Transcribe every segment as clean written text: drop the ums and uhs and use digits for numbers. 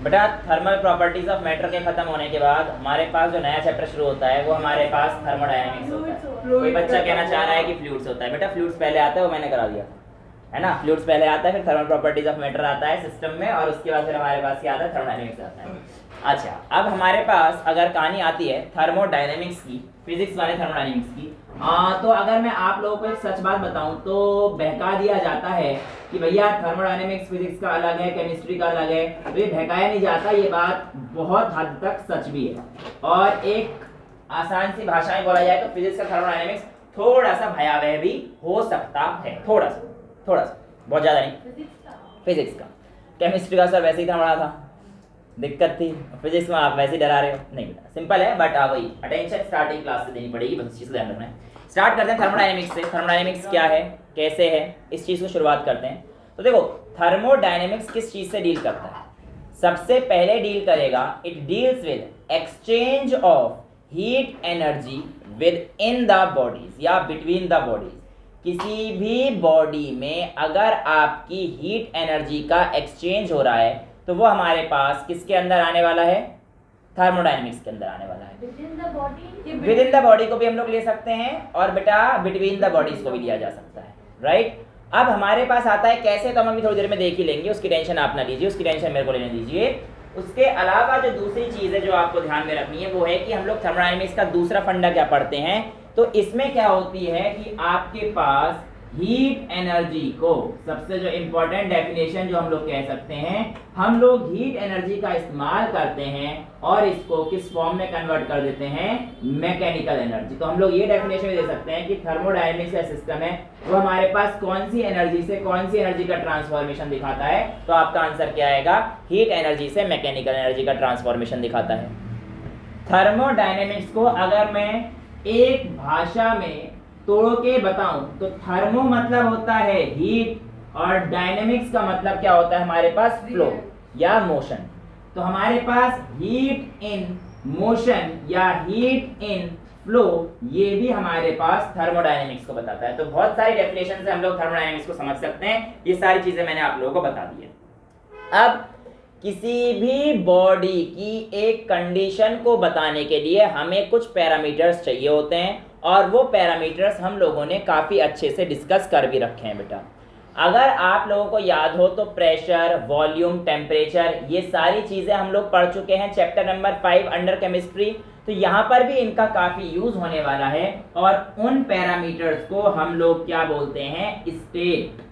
बेटा thermal properties of matter के खत्म होने के बाद हमारे पास जो नया चैप्टर शुरू होता है वो हमारे पास थर्मोडायनेमिक्स होता है। कोई बच्चा कहना चाह रहा है कि फ्लूइड्स होता है, बेटा फ्लूइड्स पहले आता है, वो मैंने करा दिया है ना। फ्लूइड्स पहले आता है, फिर थर्मल प्रॉपर्टीज ऑफ मैटर आता है सिस्टम में, और उसके बाद फिर हमारे पास क्या आता है, थर्मोडायनेमिक्स आता है। अच्छा, अब हमारे पास अगर कहानी आती है थर्मोडायनेमिक्स की, फिजिक्स वाले थर्मोडायनेमिक्स की, तो अगर मैं आप लोगों को एक सच बात बताऊं तो बहका दिया जाता है कि भैया थर्मोडायनेमिक्स फिजिक्स का अलग है, केमिस्ट्री का अलग है। तो ये बहकाया नहीं जाता, ये बात बहुत हद तक सच भी है। और एक आसान सी भाषा में बोला जाए तो फिजिक्स का थर्मोडायनेमिक्स थोड़ा सा भयावह भी हो सकता है, थोड़ा सा, बहुत ज्यादा नहीं। फिजिक्स का, केमिस्ट्री का सर वैसे ही थर्मोडा था, दिक्कत थी। फिजिक्स में आप वैसे ही डरा रहे हो, नहीं बेटा सिंपल है, बट वही अटेंशन स्टार्टिंग क्लास से देनी पड़ेगी, बस इस चीज़ को ध्यान रखना है। स्टार्ट करते हैं थर्मोडायनेमिक्स से। थर्मोडायनेमिक्स क्या है, कैसे है, इस चीज़ को शुरुआत करते हैं। तो देखो थर्मोडायनेमिक्स किस चीज़ से डील करता है, सबसे पहले डील करेगा, it deals with exchange of heat energy with in the bodies या बिटवीन द बॉडीज। किसी भी बॉडी में अगर आपकी हीट एनर्जी का एक्सचेंज हो रहा है तो वो हमारे पास किसके अंदर आने वाला है, थर्मोडायनेमिक्स के अंदर आने वाला है। विद इन द बॉडी को भी हम लोग ले सकते हैं, और बेटा बिटवीन द बॉडीज को भी लिया जा सकता है, राइट। अब हमारे पास आता है कैसे, तो हम अभी थोड़ी देर में देख ही लेंगे, उसकी टेंशन आप ना लीजिए, उसकी टेंशन मेरे को लेने दीजिए। उसके अलावा जो दूसरी चीज़ है जो आपको ध्यान में रखनी है वो है कि हम लोग थर्मोडायनेमिक्स का दूसरा फंडा क्या पढ़ते हैं। तो इसमें क्या होती है कि आपके पास हीट एनर्जी को, सबसे जो इंपॉर्टेंट डेफिनेशन जो हम लोग कह सकते हैं, हम लोग हीट एनर्जी का इस्तेमाल करते हैं और इसको किस फॉर्म में कन्वर्ट कर देते हैं, मैकेनिकल एनर्जी। तो हम लोग ये डेफिनेशन दे सकते हैं कि थर्मोडायनेमिक्स का सिस्टम है वो हमारे पास कौन सी एनर्जी से कौन सी एनर्जी का ट्रांसफॉर्मेशन दिखाता है। तो आपका आंसर क्या आएगा, हीट एनर्जी से मैकेनिकल एनर्जी का ट्रांसफॉर्मेशन दिखाता है। थर्मोडायनेमिक्स को अगर मैं एक भाषा में तोड़ के बताऊं तो थर्मो मतलब होता है हीट, और डायनेमिक्स का मतलब क्या होता है हमारे पास, फ्लो या मोशन। तो हमारे पास हीट इन मोशन या हीट इन फ्लो, ये भी हमारे पास थर्मोडायनेमिक्स को बताता है। तो बहुत सारी डेफिनेशन से हम लोग थर्मोडायनेमिक्स को समझ सकते हैं। ये सारी चीजें मैंने आप लोगों को बता दी है। अब किसी भी बॉडी की एक कंडीशन को बताने के लिए हमें कुछ पैरामीटर्स चाहिए होते हैं, और वो पैरामीटर्स हम लोगों ने काफ़ी अच्छे से डिस्कस कर भी रखे हैं बेटा। अगर आप लोगों को याद हो तो प्रेशर, वॉल्यूम, टेम्परेचर, ये सारी चीज़ें हम लोग पढ़ चुके हैं चैप्टर नंबर 5 अंडर केमिस्ट्री। तो यहाँ पर भी इनका काफ़ी यूज़ होने वाला है, और उन पैरामीटर्स को हम लोग क्या बोलते हैं, स्टेट।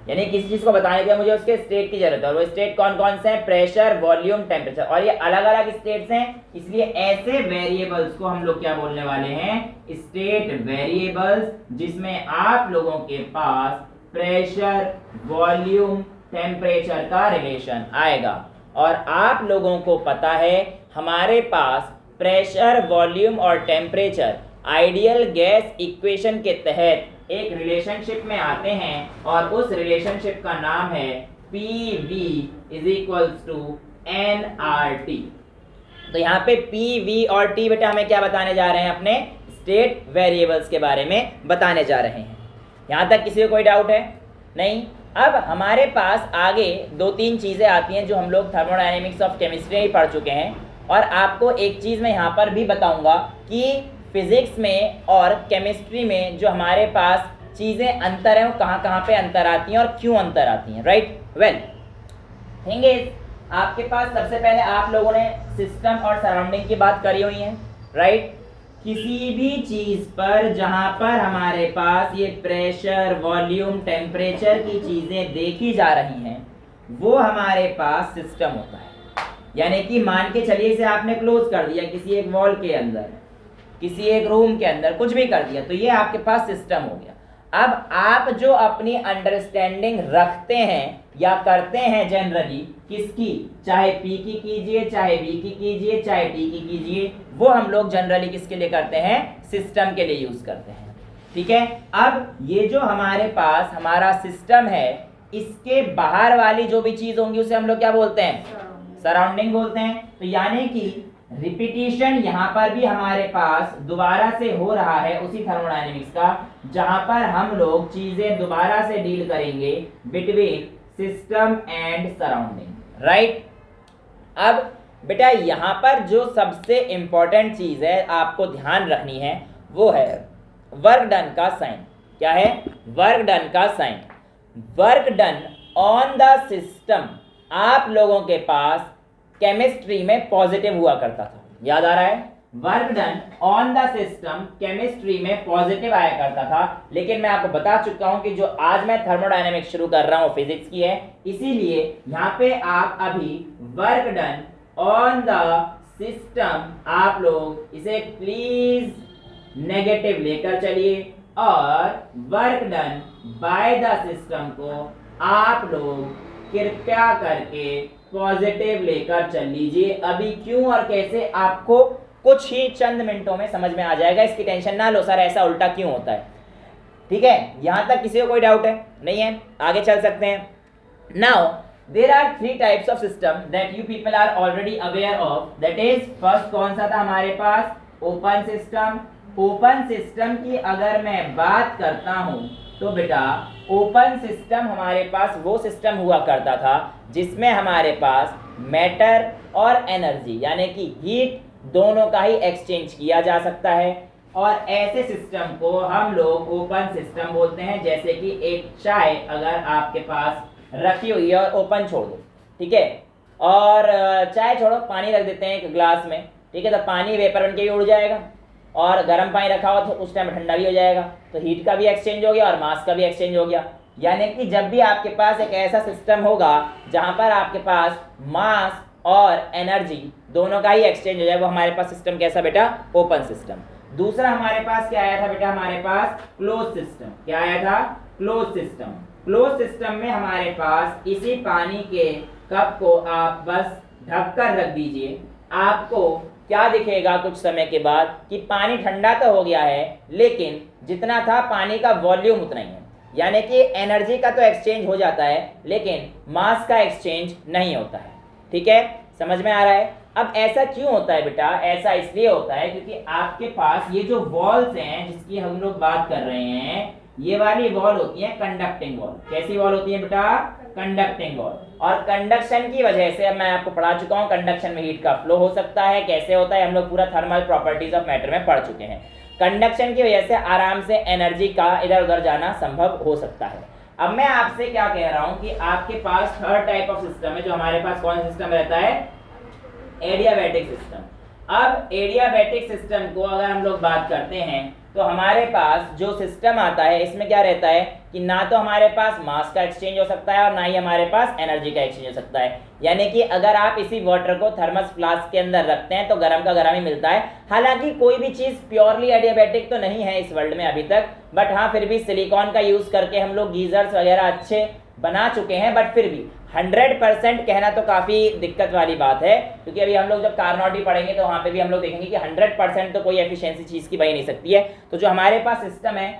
यानी किसी चीज़ को बताने के लिए मुझे उसके स्टेट की जरूरत है, और वो स्टेट कौन कौन से हैं, प्रेशर, वॉल्यूम, टेम्परेचर, और ये अलग अलग स्टेट्स हैं, इसलिए ऐसे वेरिएबल्स को हम लोग क्या बोलने वाले हैं, स्टेट वेरिएबल्स, जिसमें आप लोगों के पास प्रेशर, वॉल्यूम, टेम्परेचर का रिलेशन आएगा। और आप लोगों को पता है हमारे पास प्रेशर, वॉल्यूम और टेम्परेचर आइडियल गैस इक्वेशन के तहत एक रिलेशनशिप में आते हैं, और उस रिलेशनशिप का नाम है PV = nRT। तो यहाँ पे PV और T बेटा हमें क्या बताने जा रहे हैं, अपने स्टेट वेरिएबल्स के बारे में बताने जा रहे हैं। यहाँ तक किसी को कोई डाउट है? नहीं। अब हमारे पास आगे 2-3 चीज़ें आती हैं जो हम लोग थर्मोडायनेमिक्स ऑफ केमिस्ट्री ही पढ़ चुके हैं, और आपको एक चीज़ मैं यहाँ पर भी बताऊँगा कि फिजिक्स में और केमिस्ट्री में जो हमारे पास चीज़ें अंतर हैं वो कहाँ कहाँ पे अंतर आती हैं और क्यों अंतर आती हैं, राइट। वेल थिंग इज, आपके पास सबसे पहले आप लोगों ने सिस्टम और सराउंडिंग की बात करी हुई है, राइट। किसी भी चीज़ पर जहाँ पर हमारे पास ये प्रेशर, वॉल्यूम, टेम्परेचर की चीज़ें देखी जा रही हैं वो हमारे पास सिस्टम होता है। यानी कि मान के चलिए इसे आपने क्लोज कर दिया किसी एक वॉल के अंदर, किसी एक रूम के अंदर, कुछ भी कर दिया, तो ये आपके पास सिस्टम हो गया। अब आप जो अपनी अंडरस्टैंडिंग रखते हैं या करते हैं जनरली किसकी, चाहे P की कीजिए, चाहे V की कीजिए, चाहे T की कीजिए, वो हम लोग जनरली किसके लिए करते हैं, सिस्टम के लिए यूज करते हैं, ठीक है। अब ये जो हमारे पास हमारा सिस्टम है, इसके बाहर वाली जो भी चीज होंगी उसे हम लोग क्या बोलते हैं, सराउंडिंग बोलते हैं। तो यानी कि रिपीटिशन यहाँ पर भी हमारे पास दोबारा से हो रहा है उसी थर्मोडायनेमिक्स का, जहां पर हम लोग चीजें दोबारा से डील करेंगे between system and surrounding, right. अब बेटा यहाँ पर जो सबसे इम्पोर्टेंट चीज़ है आपको ध्यान रखनी है वो है वर्क डन का साइन। क्या है? वर्क डन का sign. Work done on the system आप लोगों के पास केमिस्ट्री में पॉजिटिव हुआ करता था, याद आ रहा है? Work done on the system chemistry में पॉजिटिव आया करता था, लेकिन मैं आपको बता चुका हूं कि जो आज मैं थर्मोडायनेमिक्स शुरू कर रहा हूं फिजिक्स की है, इसीलिए यहाँ पे आप अभी work done on the system आप लोग इसे प्लीज नेगेटिव लेकर चलिए और work done by the system को आप लोग कृपया करके पॉजिटिव लेकर चल लीजिए। अभी क्यों और कैसे आपको कुछ ही चंद मिनटों में समझ में आ जाएगा, इसकी टेंशन ना लो सर ऐसा उल्टा क्यों होता है। ठीक है, यहां तक किसी को कोई डाउट है? नहीं है? आगे चल सकते हैं। Now there are 3 types of system that you people are already aware of, that is first कौन सा था हमारे पास? Open system. ओपन सिस्टम की अगर मैं बात करता हूं तो बेटा ओपन सिस्टम हमारे पास वो सिस्टम हुआ करता था जिसमें हमारे पास मैटर और एनर्जी यानी कि हीट दोनों का ही एक्सचेंज किया जा सकता है, और ऐसे सिस्टम को हम लोग ओपन सिस्टम बोलते हैं। जैसे कि एक चाय अगर आपके पास रखी हुई है और ओपन छोड़ दो, ठीक है, और चाय छोड़ो पानी रख देते हैं एक ग्लास में, ठीक है, तो पानी वेपर बन के भी उड़ जाएगा, और गर्म पानी रखा हो तो उस टाइम ठंडा भी हो जाएगा, तो हीट का भी एक्सचेंज हो गया और मास का भी एक्सचेंज हो गया। यानी कि जब भी आपके पास एक ऐसा सिस्टम होगा जहां पर आपके पास मास और एनर्जी दोनों का ही एक्सचेंज हो जाए, वो हमारे पास सिस्टम कैसा बेटा? Open system. दूसरा हमारे पास क्या आया था बेटा? हमारे पास क्लोज सिस्टम। क्या आया था? Close system. क्लोज सिस्टम में हमारे पास इसी पानी के कप को आप बस ढक कर रख दीजिए, आपको क्या दिखेगा कुछ समय के बाद कि पानी ठंडा तो हो गया है लेकिन जितना था पानी का वॉल्यूम उतना ही है। यानी कि एनर्जी का तो एक्सचेंज हो जाता है लेकिन मास का एक्सचेंज नहीं होता है। ठीक है, समझ में आ रहा है? अब ऐसा क्यों होता है बेटा? ऐसा इसलिए होता है क्योंकि आपके पास ये जो वॉल्स हैं जिसकी हम लोग बात कर रहे हैं, ये वाली वॉल होती है कंडक्टिंग वॉल। कैसी वॉल होती है बेटा? Conducting wall. और कंडक्शन की वजह से अब मैं आपको पढ़ा चुका हूं कंडक्शन में हीट का फ्लो हो सकता है, कैसे होता है हम लोग पूरा थर्मल प्रॉपर्टीज ऑफ मैटर में पढ़ चुके हैं। कंडक्शन की वजह से आराम से एनर्जी का इधर उधर जाना संभव हो सकता है। अब मैं आपसे क्या कह रहा हूं कि आपके पास थर्ड टाइप ऑफ सिस्टम है, जो हमारे पास कौन सा सिस्टम रहता है? Adiabatic system. अब एडियाबैटिक सिस्टम को अगर हम लोग बात करते हैं तो हमारे पास जो सिस्टम आता है इसमें क्या रहता है कि ना तो हमारे पास मास का एक्सचेंज हो सकता है और ना ही हमारे पास एनर्जी का एक्सचेंज हो सकता है। यानी कि अगर आप इसी वाटर को थर्मस फ्लास्क के अंदर रखते हैं तो गर्म का गर्म ही मिलता है। हालांकि कोई भी चीज़ प्योरली एडियाबैटिक तो नहीं है इस वर्ल्ड में अभी तक, बट हाँ फिर भी सिलिकॉन का यूज़ करके हम लोग गीजर्स वगैरह अच्छे बना चुके हैं, बट फिर भी 100% कहना तो काफ़ी दिक्कत वाली बात है, क्योंकि अभी हम लोग जब कार्नोटी पढ़ेंगे तो वहाँ पे भी हम लोग देखेंगे कि 100% तो कोई एफिशिएंसी चीज़ की बन नहीं सकती है। तो जो हमारे पास सिस्टम है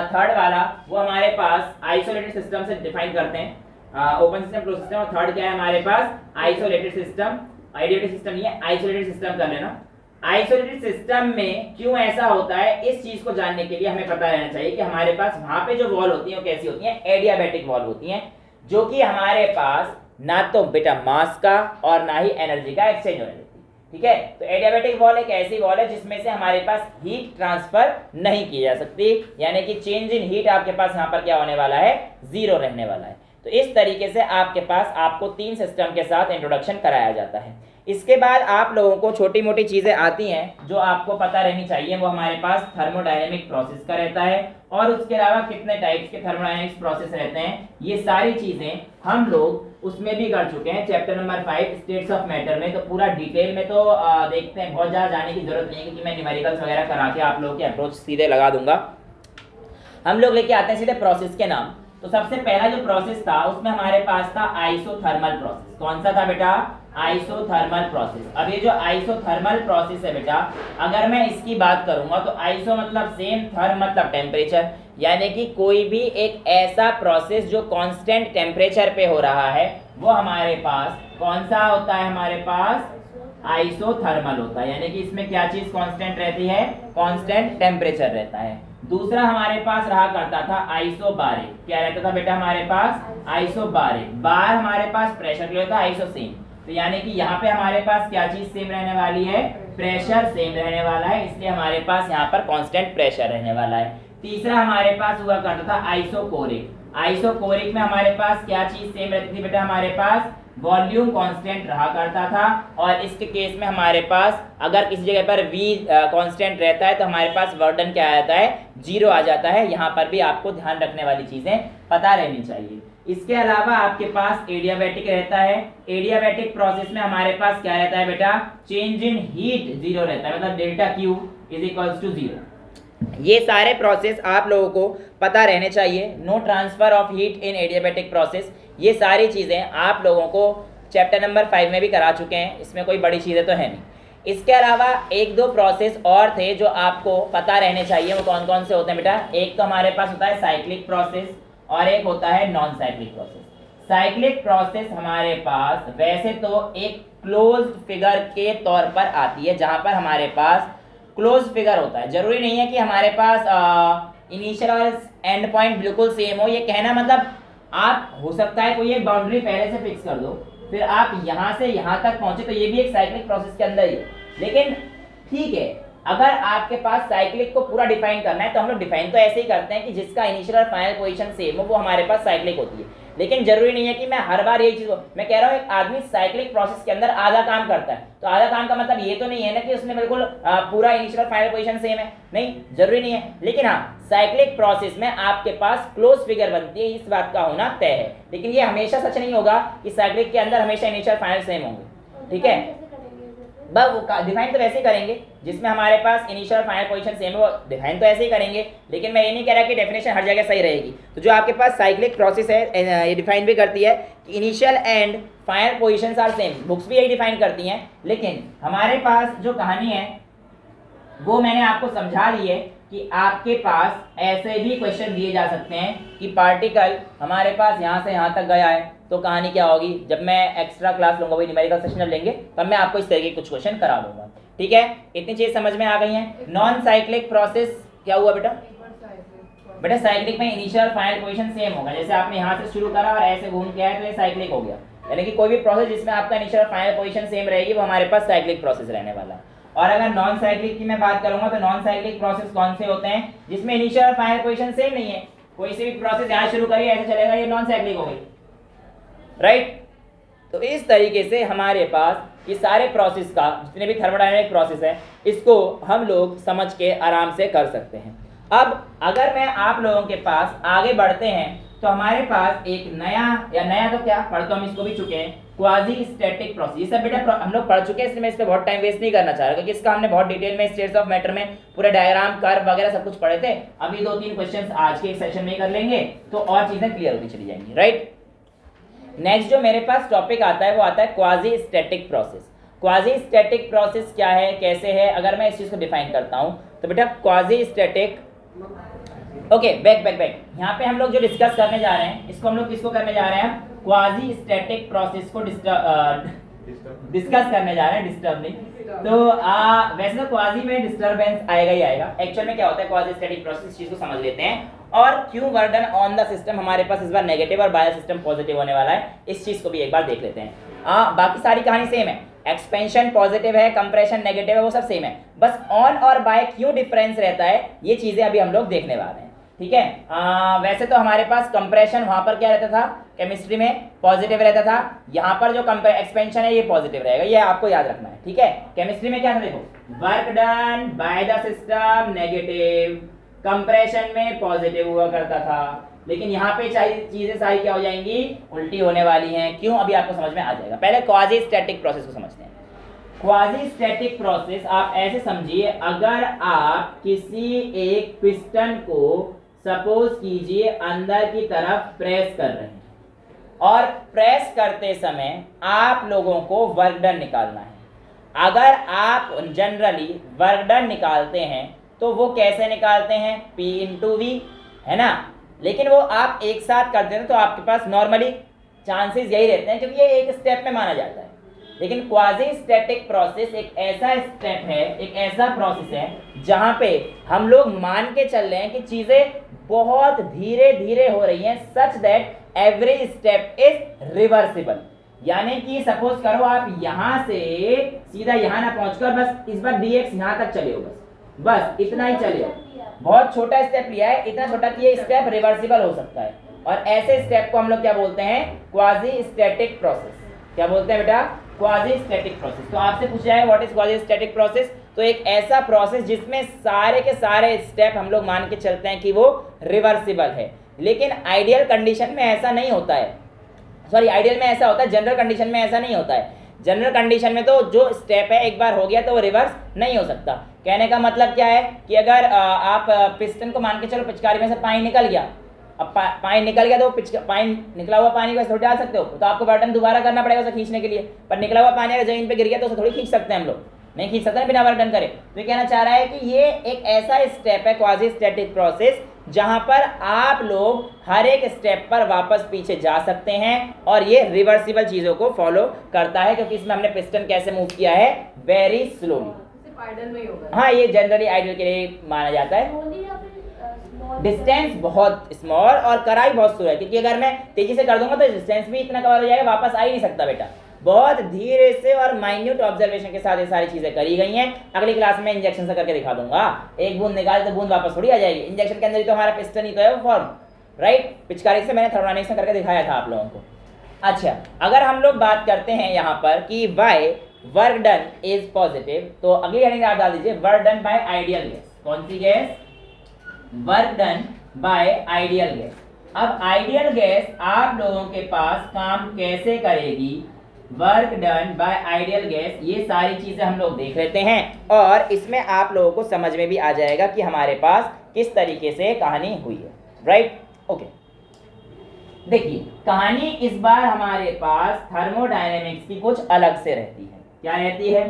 थर्ड वाला, वो हमारे पास आइसोलेटेड सिस्टम से डिफाइन करते हैं, ओपन सिस्टम, क्लोज सिस्टम, और थर्ड क्या है हमारे पास? Isolated system. आइडियोटिक सिस्टम नहीं है, आइसोलेटेड सिस्टम कर लेना। आइसोलेटेड सिस्टम में क्यों ऐसा होता है, इस चीज को जानने के लिए हमें पता रहना चाहिए कि हमारे पास वहां पे जो वॉल होती है वो कैसी होती है? एडियाबैटिक वॉल होती है, जो कि हमारे पास ना तो बेटा मास का और ना ही एनर्जी का एक्सचेंज होने देती। ठीक है, तो एडियाबैटिक वॉल एक ऐसी वॉल है जिसमें से हमारे पास हीट ट्रांसफर नहीं की जा सकती, यानी कि चेंज इन हीट आपके पास यहाँ पर क्या होने वाला है? 0 रहने वाला है। तो इस तरीके से आपके पास आपको 3 सिस्टम के साथ इंट्रोडक्शन कराया जाता है। इसके बाद आप लोगों को छोटी मोटी चीज़ें आती हैं जो आपको पता रहनी चाहिए, वो हमारे पास थर्मोडायनेमिक प्रोसेस का रहता है, और उसके अलावा कितने टाइप्स के थर्मोडायनेमिक्स प्रोसेस रहते हैं, ये सारी चीज़ें हम लोग उसमें भी कर चुके हैं chapter number 5 states of matter में। तो पूरा डिटेल में तो देखते हैं, बहुत ज़्यादा जाने की जरूरत नहीं है क्योंकि मैं न्यूमेरिकल्स वगैरह करा के आप लोगों के अप्रोच सीधे लगा दूंगा। हम लोग लेके आते हैं सीधे प्रोसेस के नाम। तो सबसे पहला जो प्रोसेस था उसमें हमारे पास था आइसोथर्मल प्रोसेस। कौन सा था बेटा? Isothermal process. अब ये जो आइसोथर्मल प्रोसेस है बेटा, अगर मैं इसकी बात करूंगा तो आइसो मतलब सेम, थर्म मतलब टेम्परेचर, यानी कि कोई भी एक ऐसा प्रोसेस जो कांस्टेंट टेम्परेचर पे हो रहा है वो हमारे पास कौन सा होता है? हमारे पास आइसोथर्मल होता है। यानी कि इसमें क्या चीज कांस्टेंट रहती है? कांस्टेंट टेम्परेचर रहता है। दूसरा हमारे पास रहा करता था आइसोबारिक। क्या रहता था बेटा हमारे पास? आइसोबारिक। बार हमारे पास प्रेशर के लिए होता है, आइसोसेम। तो यानी कि यहाँ पे हमारे पास क्या चीज सेम रहने वाली है, प्रेशर सेम रहने वाला है, इसलिए हमारे पास यहाँ पर कांस्टेंट प्रेशर रहने वाला है। तीसरा हमारे पास हुआ करता था आइसोकोरिक। आइसोकोरिक में हमारे पास क्या चीज सेम रहती थी बेटा, हमारे पास वॉल्यूम कांस्टेंट रहा करता था, और इसके केस में हमारे पास अगर किसी जगह पर V कांस्टेंट रहता है तो हमारे पास वर्डन क्या आ जाता है, 0 आ जाता है। यहाँ पर भी आपको ध्यान रखने वाली चीजें पता रहनी चाहिए। इसके अलावा आपके पास एडियाबैटिक रहता है। एडियाबैटिक प्रोसेस में हमारे पास क्या रहता है बेटा, चेंज इन हीट 0 रहता है, मतलब delta Q is equals to 0। ये सारे प्रोसेस आप लोगों को पता रहने चाहिए। No transfer of heat in adiabatic process, ये सारी चीज़ें आप लोगों को चैप्टर नंबर 5 में भी करा चुके हैं, इसमें कोई बड़ी चीज़ें तो है नहीं। इसके अलावा एक दो प्रोसेस और थे जो आपको पता रहने चाहिए, वो कौन कौन से होते हैं बेटा। एक तो हमारे पास होता है साइक्लिक प्रोसेस और एक होता है non cyclic process. Cyclic process हमारे पास वैसे तो एक क्लोज्ड फिगर के तौर पर आती है, जहाँ पर हमारे पास क्लोज फिगर होता है। जरूरी नहीं है कि हमारे पास इनिशियल और एंड पॉइंट बिल्कुल सेम हो, ये कहना मतलब आप हो सकता है कोई एक बाउंड्री पहले से फिक्स कर दो, फिर आप यहाँ से यहाँ तक पहुंचे, तो ये भी एक साइक्लिक प्रोसेस के अंदर ही है। लेकिन ठीक है, अगर आपके पास साइक्लिक को पूरा डिफाइन करना है तो हम लोग डिफाइन तो ऐसे ही करते हैं कि जिसका इनिशियल और फाइनल पोजीशन सेम हो वो हमारे पास साइक्लिक होती है। लेकिन जरूरी नहीं है कि मैं हर बार यही चीज, मैं कह रहा हूँ एक आदमी साइक्लिक प्रोसेस के अंदर आधा काम करता है, तो आधा काम का मतलब ये तो नहीं है ना कि उसने बिल्कुल पूरा इनिशियल और फाइनल पोजीशन सेम है, नहीं, जरूरी नहीं है। लेकिन हाँ, साइक्लिक प्रोसेस में आपके पास क्लोज फिगर बनती है, इस बात का होना तय है। लेकिन ये हमेशा सच नहीं होगा कि साइक्लिक के अंदर हमेशा इनिशियल फाइनल सेम होंगे, ठीक है। बस वो डिफाइन तो वैसे ही करेंगे जिसमें हमारे पास इनिशियल और फाइनल पोजीशन सेम है, वो डिफाइन तो ऐसे ही करेंगे। लेकिन मैं ये नहीं कह रहा कि डेफिनेशन हर जगह सही रहेगी। तो जो आपके पास साइक्लिक प्रोसेस है ये डिफाइन भी करती है कि initial and final positions are same, books भी यही डिफाइन करती हैं। लेकिन हमारे पास जो कहानी है वो मैंने आपको समझा दी है कि आपके पास ऐसे भी क्वेश्चन दिए जा सकते हैं कि पार्टिकल हमारे पास यहाँ से यहाँ तक गया है, तो कहानी क्या होगी। जब मैं एक्स्ट्रा क्लास लूंगा, वही न्यूमेरिकल सेशन जब लेंगे तब मैं आपको इस तरीके के कुछ क्वेश्चन करा दूंगा, ठीक है। इतनी चीज समझ में आ गई हैं। नॉन साइक्लिक प्रोसेस क्या हुआ बेटा, बेटा साइक्लिक में इनिशियल फाइनल पोजीशन सेम होगा। जैसे आपने यहाँ से शुरू करा और ऐसे घूम के आए तो ये साइक्लिक हो गया, यानी कि कोई भी प्रोसेस जिसमें आपका इनिशियल फाइनल पोजीशन सेम रहेगी वो हमारे पास साइक्लिक प्रोसेस रहने वाला है। और अगर नॉन साइक्लिक की मैं बात करूंगा तो नॉन साइक्लिक प्रोसेस कौन से होते हैं, जिसमें इनिशियल और फाइनल पोजीशन सेम नहीं है। कोई सी भी प्रोसेस यहाँ शुरू करिए ऐसे चलेगा, ये नॉन साइक्लिक हो गई, राइट। तो इस तरीके से हमारे पास ये सारे प्रोसेस का जितने भी थर्मोडायनेमिक प्रोसेस है इसको हम लोग समझ के आराम से कर सकते हैं। अब अगर मैं आप लोगों के पास आगे बढ़ते हैं तो हमारे पास एक नया तो क्या पढ़ तो हम इसको भी चुके हैं, क्वाजी स्टैटिक प्रोसेस। ये सब बेटा हम लोग पढ़ चुके हैं, इसलिए मैं इस पर बहुत टाइम वेस्ट नहीं करना चाह रहा, क्योंकि इसका हमने बहुत डिटेल में स्टेट्स ऑफ मैटर में पूरे डायग्राम कर्व वगैरह सब कुछ पढ़े थे। अभी 2-3 क्वेश्चंस आज के एक सेशन में कर लेंगे तो और चीजें क्लियर होती चली जाएंगी, राइट। नेक्स्ट जो मेरे पास टॉपिक आता है वो आता है quasi static process. Quasi static process क्या है, कैसे है, अगर मैं इस चीज को डिफाइन करता हूं तो बेटा क्वाजी स्टैटिक, ओके बैक यहाँ पे हम लोग जो डिस्कस करने जा रहे हैं इसको हम लोग किसको करने जा रहे हैं, क्वाजी स्टैटिक प्रोसेस को डिस्कस करने जा रहे हैं, डिस्टर्ब नहीं। तो वैसे तो क्वाजी में डिस्टर्बेंस आएगा ही आएगा। एक्चुअल में क्या होता है क्वाजी स्टैटिक प्रोसेस, इस चीज को समझ लेते हैं। और क्यों वर्डन ऑन द सिस्टम हमारे पास इस बार नेगेटिव और बायो सिस्टम पॉजिटिव होने वाला है, इस चीज को भी एक बार देख लेते हैं। बाकी सारी कहानी सेम है, एक्सपेंशन पॉजिटिव है, कंप्रेशन नेगेटिव है, वो सब सेम है। बस ऑन और बाय क्यों डिफरेंस रहता है ये चीजें अभी हम लोग देखने वाले हैं, ठीक है। वैसे तो हमारे पास कंप्रेशन वहां पर क्या रहता था, केमिस्ट्री में पॉजिटिव रहता था, यहाँ पर जो एक्सपेंशन है ये पॉजिटिव रहेगा, ये आपको याद रखना है, ठीक है। केमिस्ट्री में क्या था देखो, work done by the system negative, compression में पॉजिटिव हुआ करता था। लेकिन यहाँ पे चीजें सारी क्या हो जाएंगी, उल्टी होने वाली हैं। क्यों, अभी आपको समझ में आ जाएगा। पहले क्वाजी स्टैटिक प्रोसेस को समझते हैं। क्वाजी स्टैटिक प्रोसेस आप ऐसे समझिए, अगर आप किसी एक पिस्टन को सपोज कीजिए अंदर की तरफ प्रेस कर रहे हैं और प्रेस करते समय आप लोगों को वर्क डन निकालना है। अगर आप जनरली वर्क डन निकालते हैं तो वो कैसे निकालते हैं, P/V, है ना। लेकिन वो आप एक साथ करते हैं तो आपके पास नॉर्मली चांसेस यही रहते हैं, क्योंकि ये एक स्टेप में माना जाता है। लेकिन क्वाजी स्टैटिक प्रोसेस एक ऐसा स्टेप है, एक ऐसा प्रोसेस है जहां पे हम लोग मान के चल रहे हैं कि चीजें बहुत धीरे धीरे हो रही हैं, such that every step is reversible. यानी कि सपोज करो आप यहाँ से सीधा यहाँ ना पहुंचकर बस इस बार dx यहाँ तक चले हो, बस इतना ही चले हो। बहुत छोटा स्टेप लिया है, इतना छोटा कि ये स्टेप रिवर्सिबल हो सकता है। और ऐसे स्टेप को हम लोग क्या बोलते हैं? Quasi static process. क्या बोलते हैं बेटा? Quasi static process. तो आपसे पूछा जाए what is quasi static process, तो एक ऐसा प्रोसेस जिसमें सारे के सारे स्टेप हम लोग मान के चलते हैं कि वो रिवर्सिबल है। लेकिन आइडियल कंडीशन में ऐसा नहीं होता है, सॉरी आइडियल में ऐसा होता है, जनरल कंडीशन में ऐसा नहीं होता है। जनरल कंडीशन में तो जो स्टेप है एक बार हो गया तो वो रिवर्स नहीं हो सकता। कहने का मतलब क्या है कि अगर आप पिस्टन को मान के चलो पिचकारी में से पानी निकल गया, अब पानी निकल गया तो पानी निकला हुआ पानी को ऐसे थोड़ी डाल सकते हो, तो आपको बटन दोबारा करना पड़ेगा उसे खींचने के लिए। पर निकला हुआ पानी अगर जमीन पे गिर गया तो उसे थोड़ी खींच सकते हैं हम लोग, नहीं खींच सकते बिना बटन करे। तो ये कहना चाह रहा है कि ये एक ऐसा स्टेप है क्वाजी स्टैटिक प्रोसेस जहां पर आप लोग हर एक स्टेप पर वापस पीछे जा सकते हैं और ये रिवर्सिबल चीजों को फॉलो करता है, क्योंकि इसमें हमने पिस्टन कैसे मूव किया है? Very slowly. आइडियल में ही होगा। हाँ, ये जनरली आइडियल के लिए माना जाता है। डिस्टेंस बहुत स्मॉल और कराई बहुत स्लो है, क्योंकि अगर मैं तेजी से कर दूंगा तो डिस्टेंस भी इतना कवर हो जाएगा, वापस आ ही नहीं सकता बेटा। बहुत धीरे से और माइन्यूट ऑब्जर्वेशन के साथ ये सारी चीजें करी गई हैं। अगली क्लास में इंजेक्शन से करके दिखा दूंगा। एक बूंद निकाल तो बूंद वापस थोड़ी आ जाएगी। इंजेक्शन के अंदर ही तो हमारा पिस्टन ही तो है वो फॉर्म, राइट? पिचकारी से मैंने थर्मोडायनेमिक्स में करके दिखाया था आप लोगों को। अच्छा, अगर हम लोग बात करते हैं यहाँ पर कि why work done is positive, तो अगली हेडिंग आप डाल दीजिए work done by ideal gas. कौन सी गैस? Work done by ideal gas. अब आइडियल गैस आप लोगों के पास काम कैसे करेगी? Work done by ideal gas, ये सारी चीजें हम लोग देख लेते हैं और इसमें आप लोगों को समझ में भी आ जाएगा कि हमारे पास किस तरीके से कहानी हुई है, राइट? ओके, देखिए कहानी इस बार हमारे पास थर्मोडायनेमिक्स की कुछ अलग से रहती है। क्या रहती है?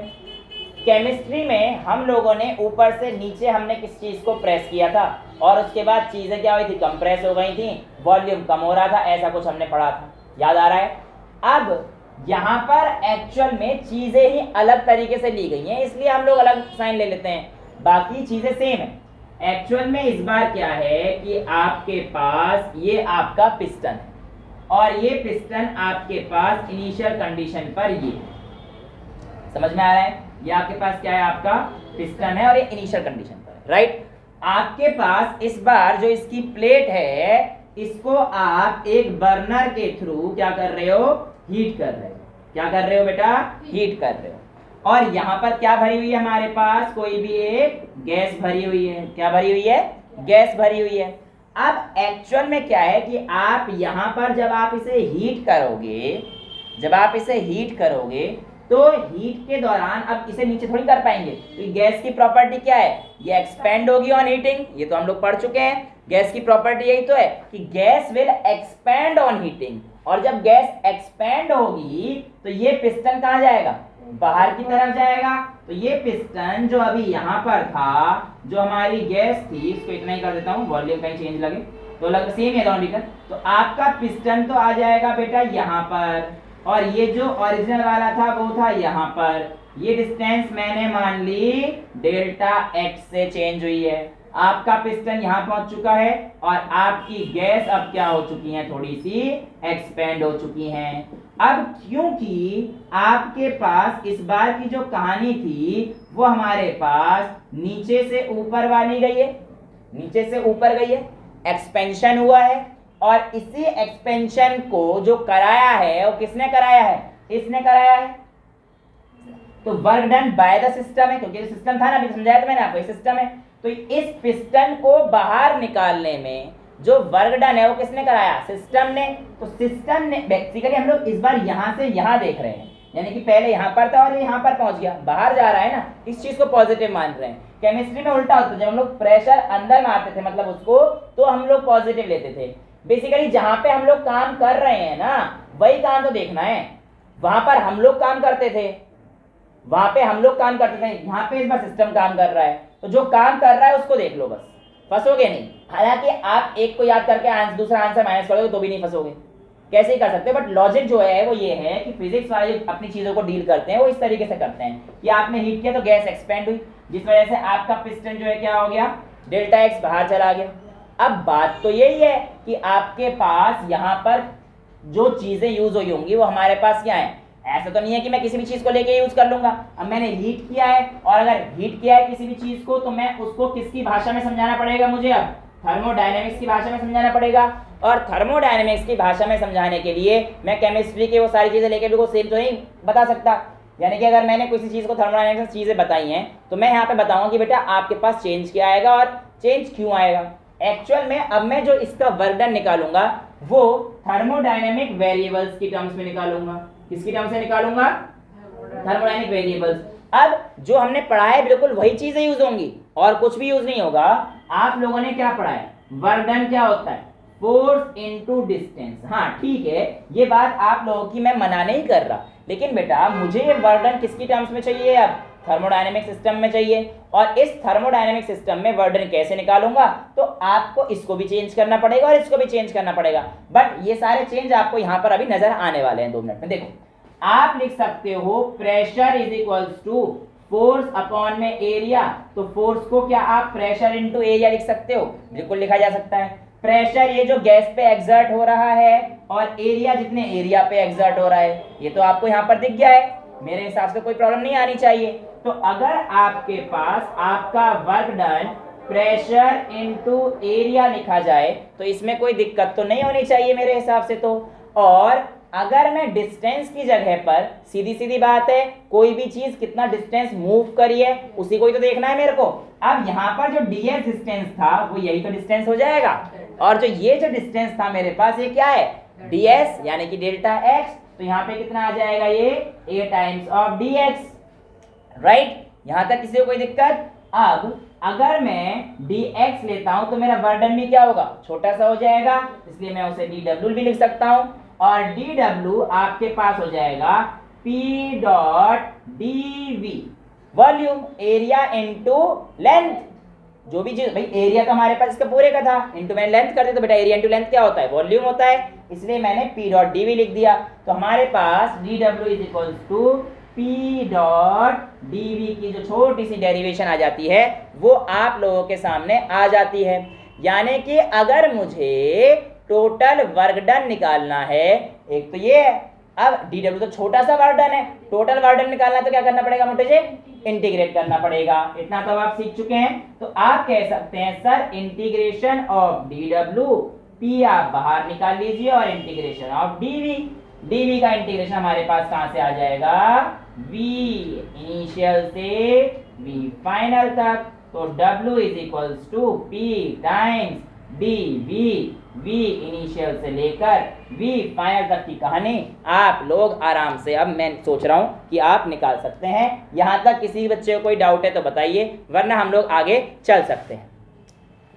केमिस्ट्री में हम लोगों ने ऊपर से नीचे हमने किस चीज को प्रेस किया था और उसके बाद चीजें क्या हुई थी? कंप्रेस हो गई थी, वॉल्यूम कम हो रहा था, ऐसा कुछ हमने पढ़ा था, याद आ रहा है? अब यहाँ पर एक्चुअल में चीजें ही अलग तरीके से ली गई हैं, इसलिए हम लोग अलग साइन ले लेते हैं, बाकी चीजें सेम है। एक्चुअल में इस बार क्या है कि आपके पास ये आपका पिस्टन है और ये पिस्टन आपके पास इनिशियल कंडीशन पर ये, समझ में आ रहा है? ये आपके पास क्या है? आपका पिस्टन है और ये इनिशियल कंडीशन पर है, राइट? आपके पास इस बार जो इसकी प्लेट है इसको आप एक बर्नर के थ्रू क्या कर रहे हो? हीट कर रहे हो। क्या कर रहे हो बेटा? हीट कर रहे हो। और यहाँ पर क्या भरी हुई है हमारे पास? कोई भी एक गैस भरी हुई है। क्या भरी हुई है? गैस भरी हुई है। अब एक्चुअल में क्या है कि आप यहाँ पर जब आप इसे हीट करोगे, तो हीट के दौरान अब इसे नीचे थोड़ी कर पाएंगे, तो गैस की प्रॉपर्टी क्या है? ये एक्सपेंड होगी ऑन हीटिंग, ये तो हम लोग पढ़ चुके हैं। गैस की प्रॉपर्टी यही तो है कि gas will expand on heating, और जब गैस एक्सपेंड होगी तो ये पिस्टन कहाँ जाएगा? बाहर की तरफ जाएगा। तो ये पिस्टन जो अभी यहाँ पर था, जो हमारी गैस थी, इसको इतना ही कर देता हूँ, वॉल्यूम कहीं चेंज लगे तो लग सेम है दोनों, तो आपका पिस्टन तो आ जाएगा बेटा यहाँ पर, और ये जो ओरिजिनल वाला था वो था यहाँ पर। ये डिस्टेंस मैंने मान ली डेल्टा एक्स से चेंज हुई है। आपका पिस्टन यहाँ पहुंच चुका है और आपकी गैस अब क्या हो चुकी है? थोड़ी सी एक्सपेंड हो चुकी हैं। अब क्योंकि आपके पास इस बार की जो कहानी थी वो हमारे पास नीचे से ऊपर वाली गई है, नीचे से ऊपर गई है, एक्सपेंशन हुआ है, और इसी एक्सपेंशन को जो कराया है वो किसने कराया है? इसने कराया है। तो work done by the system है, क्योंकि सिस्टम था ना, अभी समझाया था मैंने आपको, ये सिस्टम है। तो इस पिस्टन को बाहर निकालने में जो वर्क डन है वो किसने कराया? सिस्टम ने। तो सिस्टम ने बेसिकली, हम लोग इस बार यहाँ से यहाँ देख रहे हैं, यानी कि पहले यहाँ पर था और ये यहाँ पर पहुंच गया, बाहर जा रहा है ना, इस चीज को पॉजिटिव मान रहे हैं। केमिस्ट्री में उल्टा होता है, जब हम लोग प्रेशर अंदर मारते थे मतलब उसको, तो हम लोग पॉजिटिव लेते थे। बेसिकली जहां पे हम लोग काम कर रहे हैं ना, वही काम तो देखना है। वहां पर हम लोग काम करते थे, यहाँ पे इस बार सिस्टम काम कर रहा है, तो जो काम कर रहा है उसको देख लो, बस फंसोगे नहीं। हालांकि आप एक को याद करके दूसरा आंसर माइनस करोगे तो भी नहीं फंसोगे, कैसे ही कर सकते हो। बट लॉजिक जो है वो ये है कि फिजिक्स वाले जो अपनी चीजों को डील करते हैं वो इस तरीके से करते हैं कि आपने हीट किया तो गैस एक्सपेंड हुई, जिस वजह से आपका पिस्टन जो है क्या हो गया? डेल्टा एक्स बाहर चला गया। अब बात तो यही है कि आपके पास यहाँ पर जो चीजें यूज हुई होंगी वो हमारे पास क्या है। ऐसा तो नहीं है कि मैं किसी भी चीज को लेके यूज कर लूंगा। अब मैंने हीट किया है, और अगर हीट किया है किसी भी चीज को, तो मैं उसको किसकी भाषा में समझाना पड़ेगा मुझे, अब थर्मोडायनेमिक्स की भाषा में समझाना पड़ेगा। और थर्मोडायनेमिक्स की भाषा में समझाने के लिए मैं केमिस्ट्री की वो सारी चीजें लेके बिल्कुल सेम तो नहीं बता सकता। यानी कि अगर मैंने किसी चीज को थर्मोडायनेमिक्स चीजें बताई हैं, तो मैं यहाँ पे बताऊंगा कि बेटा आपके पास चेंज क्या आएगा और चेंज क्यों आएगा। एक्चुअल में अब मैं जो इसका वर्क डन निकालूंगा वो थर्मोडायनेमिक वेरिएबल्स की टर्म्स में निकालूंगा। किसकी टर्म्स में निकालूंगा, थर्मोडायनेमिक वेरिएबल्स। अब जो हमने पढ़ा है बिल्कुल वही चीजें यूज होंगी और कुछ भी यूज नहीं होगा। आप लोगों ने क्या पढ़ा है, वर्क डन क्या होता है, फोर्स इनटू डिस्टेंस। हाँ ठीक है, ये बात आप लोगों की मैं मना नहीं कर रहा, लेकिन बेटा मुझे ये वर्क डन किसकी टर्म्स में चाहिए, अब थर्मोडायनेमिक सिस्टम में चाहिए। और इस थर्मोडायनेमिक सिस्टम में वर्क डन कैसे निकालूंगा, तो आपको इसको भी चेंज करना पड़ेगा और इसको भी चेंज करना पड़ेगा। बट ये सारे चेंज आपको यहाँ पर अभी नजर आने वाले हैं 2 मिनट में। देखो आप लिख सकते हो pressure is equals to force upon में एरिया। तो फोर्स को क्या आप प्रेशर इनटू एरिया लिख सकते हो, बिल्कुल लिखा जा सकता है। प्रेशर ये जो गैस पे एग्जर्ट हो रहा है, और एरिया जितने एरिया पे एग्जर्ट हो रहा है, ये तो आपको यहाँ पर दिख गया है। मेरे हिसाब से कोई प्रॉब्लम नहीं आनी चाहिए। तो अगर आपके पास आपका work done pressure into area लिखा जाए तो इसमें कोई दिक्कत तो नहीं होनी चाहिए मेरे हिसाब से तो। और अगर मैं डिस्टेंस की जगह पर, सीधी सीधी बात है, कोई भी चीज कितना डिस्टेंस मूव करी है उसी को ही तो देखना है मेरे को। अब यहाँ पर जो ds डिस्टेंस था वो यही तो डिस्टेंस हो जाएगा, और जो ये जो डिस्टेंस था मेरे पास ये क्या है, ds यानी कि डेल्टा x। तो यहाँ पे कितना आ जाएगा, ये a times of dx, right. यहाँ तक किसी को कोई दिक्कत। अब अगर मैं dx लेता हूं तो मेरा वर्क डन भी क्या होगा, छोटा सा हो जाएगा, इसलिए मैं उसे dw भी लिख सकता हूं। और dw आपके पास हो जाएगा p dot dv, volume area into length. जो भी चीज भाई एरिया तो हमारे पास इसका पूरे का था, इनटू मैंने लेंथ कर दिया, तो बेटा एरिया इनटू लेंथ क्या होता है, वॉल्यूम होता है, इसलिए मैंने p डॉट dv लिख दिया। तो हमारे पास dw is equals to p dot dv की जो छोटी सी डेरिवेशन आ जाती है वो आप लोगों के सामने आ जाती है। यानी कि अगर मुझे टोटल वर्क डन निकालना है, एक तो ये है, अब dw तो छोटा सा वर्क डन है, टोटल वर्क डन निकालना है तो क्या करना पड़ेगा मोटे से, इंटीग्रेट करना पड़ेगा। इतना तो आप सीख चुके हैं। तो आप कह सकते हैं sir integration of dw, p आप बाहर निकाल लीजिए, और इंटीग्रेशन ऑफ dv का इंटीग्रेशन हमारे पास कहां से आ जाएगा, v इनिशियल से v फाइनल तक। तो w is equals to p times dv, v initial से लेकर v फाइनल तक की कहानी आप लोग आराम से, अब मैं सोच रहा हूं कि आप निकाल सकते हैं। यहां तक किसी बच्चे को कोई डाउट है तो बताइए, वरना हम लोग आगे चल सकते हैं।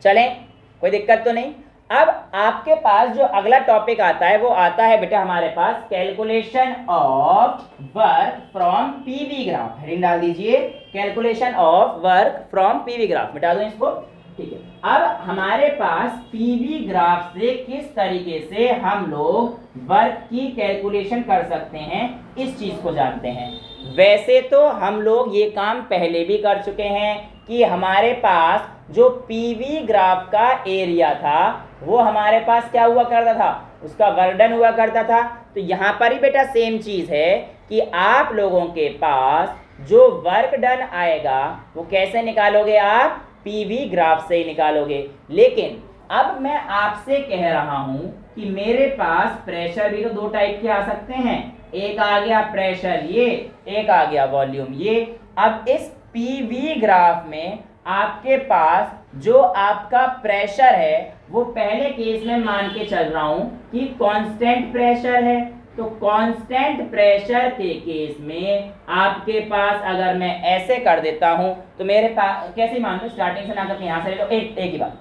चलें, कोई दिक्कत तो नहीं। अब आपके पास जो अगला टॉपिक आता है वो आता है बेटा हमारे पास calculation of work from PV graph. Heading डाल दीजिए, calculation of work from PV graph, मिटा दो इसको, ठीक है। अब हमारे पास पीवी ग्राफ से किस तरीके से हम लोग वर्क की कैलकुलेशन कर सकते हैं, इस चीज को जानते हैं। वैसे तो हम लोग ये काम पहले भी कर चुके हैं कि हमारे पास जो पीवी ग्राफ का एरिया था वो हमारे पास क्या हुआ करता था, उसका वर्क डन हुआ करता था। तो यहाँ पर ही बेटा सेम चीज है कि आप लोगों के पास जो वर्क डन आएगा वो कैसे निकालोगे, आप पीवी ग्राफ से ही निकालोगे। लेकिन अब मैं आपसे कह रहा हूं कि मेरे पास प्रेशर भी तो 2 टाइप के आ सकते हैं, एक आ गया प्रेशर ये, एक आ गया वॉल्यूम ये। अब इस पीवी ग्राफ में आपके पास जो आपका प्रेशर है वो पहले केस में मान के चल रहा हूं कि कांस्टेंट प्रेशर है। तो कांस्टेंट प्रेशर के केस में आपके पास अगर मैं ऐसे कर देता हूं तो मेरे पास कैसे मान लो, स्टार्टिंग से ना करके यहां से ले लो, एक ही बात,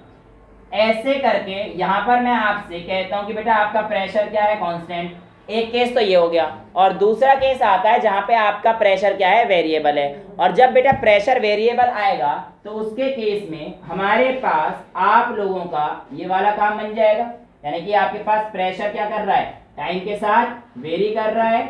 ऐसे करके यहां पर मैं आपसे कहता हूं कि बेटा आपका प्रेशर क्या है, कांस्टेंट। एक केस तो ये हो गया, और दूसरा केस आता है जहां पे आपका प्रेशर क्या है, वेरिएबल है। और जब बेटा प्रेशर वेरिएबल आएगा तो उसके केस में हमारे पास आप लोगों का ये वाला काम बन जाएगा, यानी कि आपके पास प्रेशर क्या कर रहा है, टाइम के साथ वेरी कर रहा है,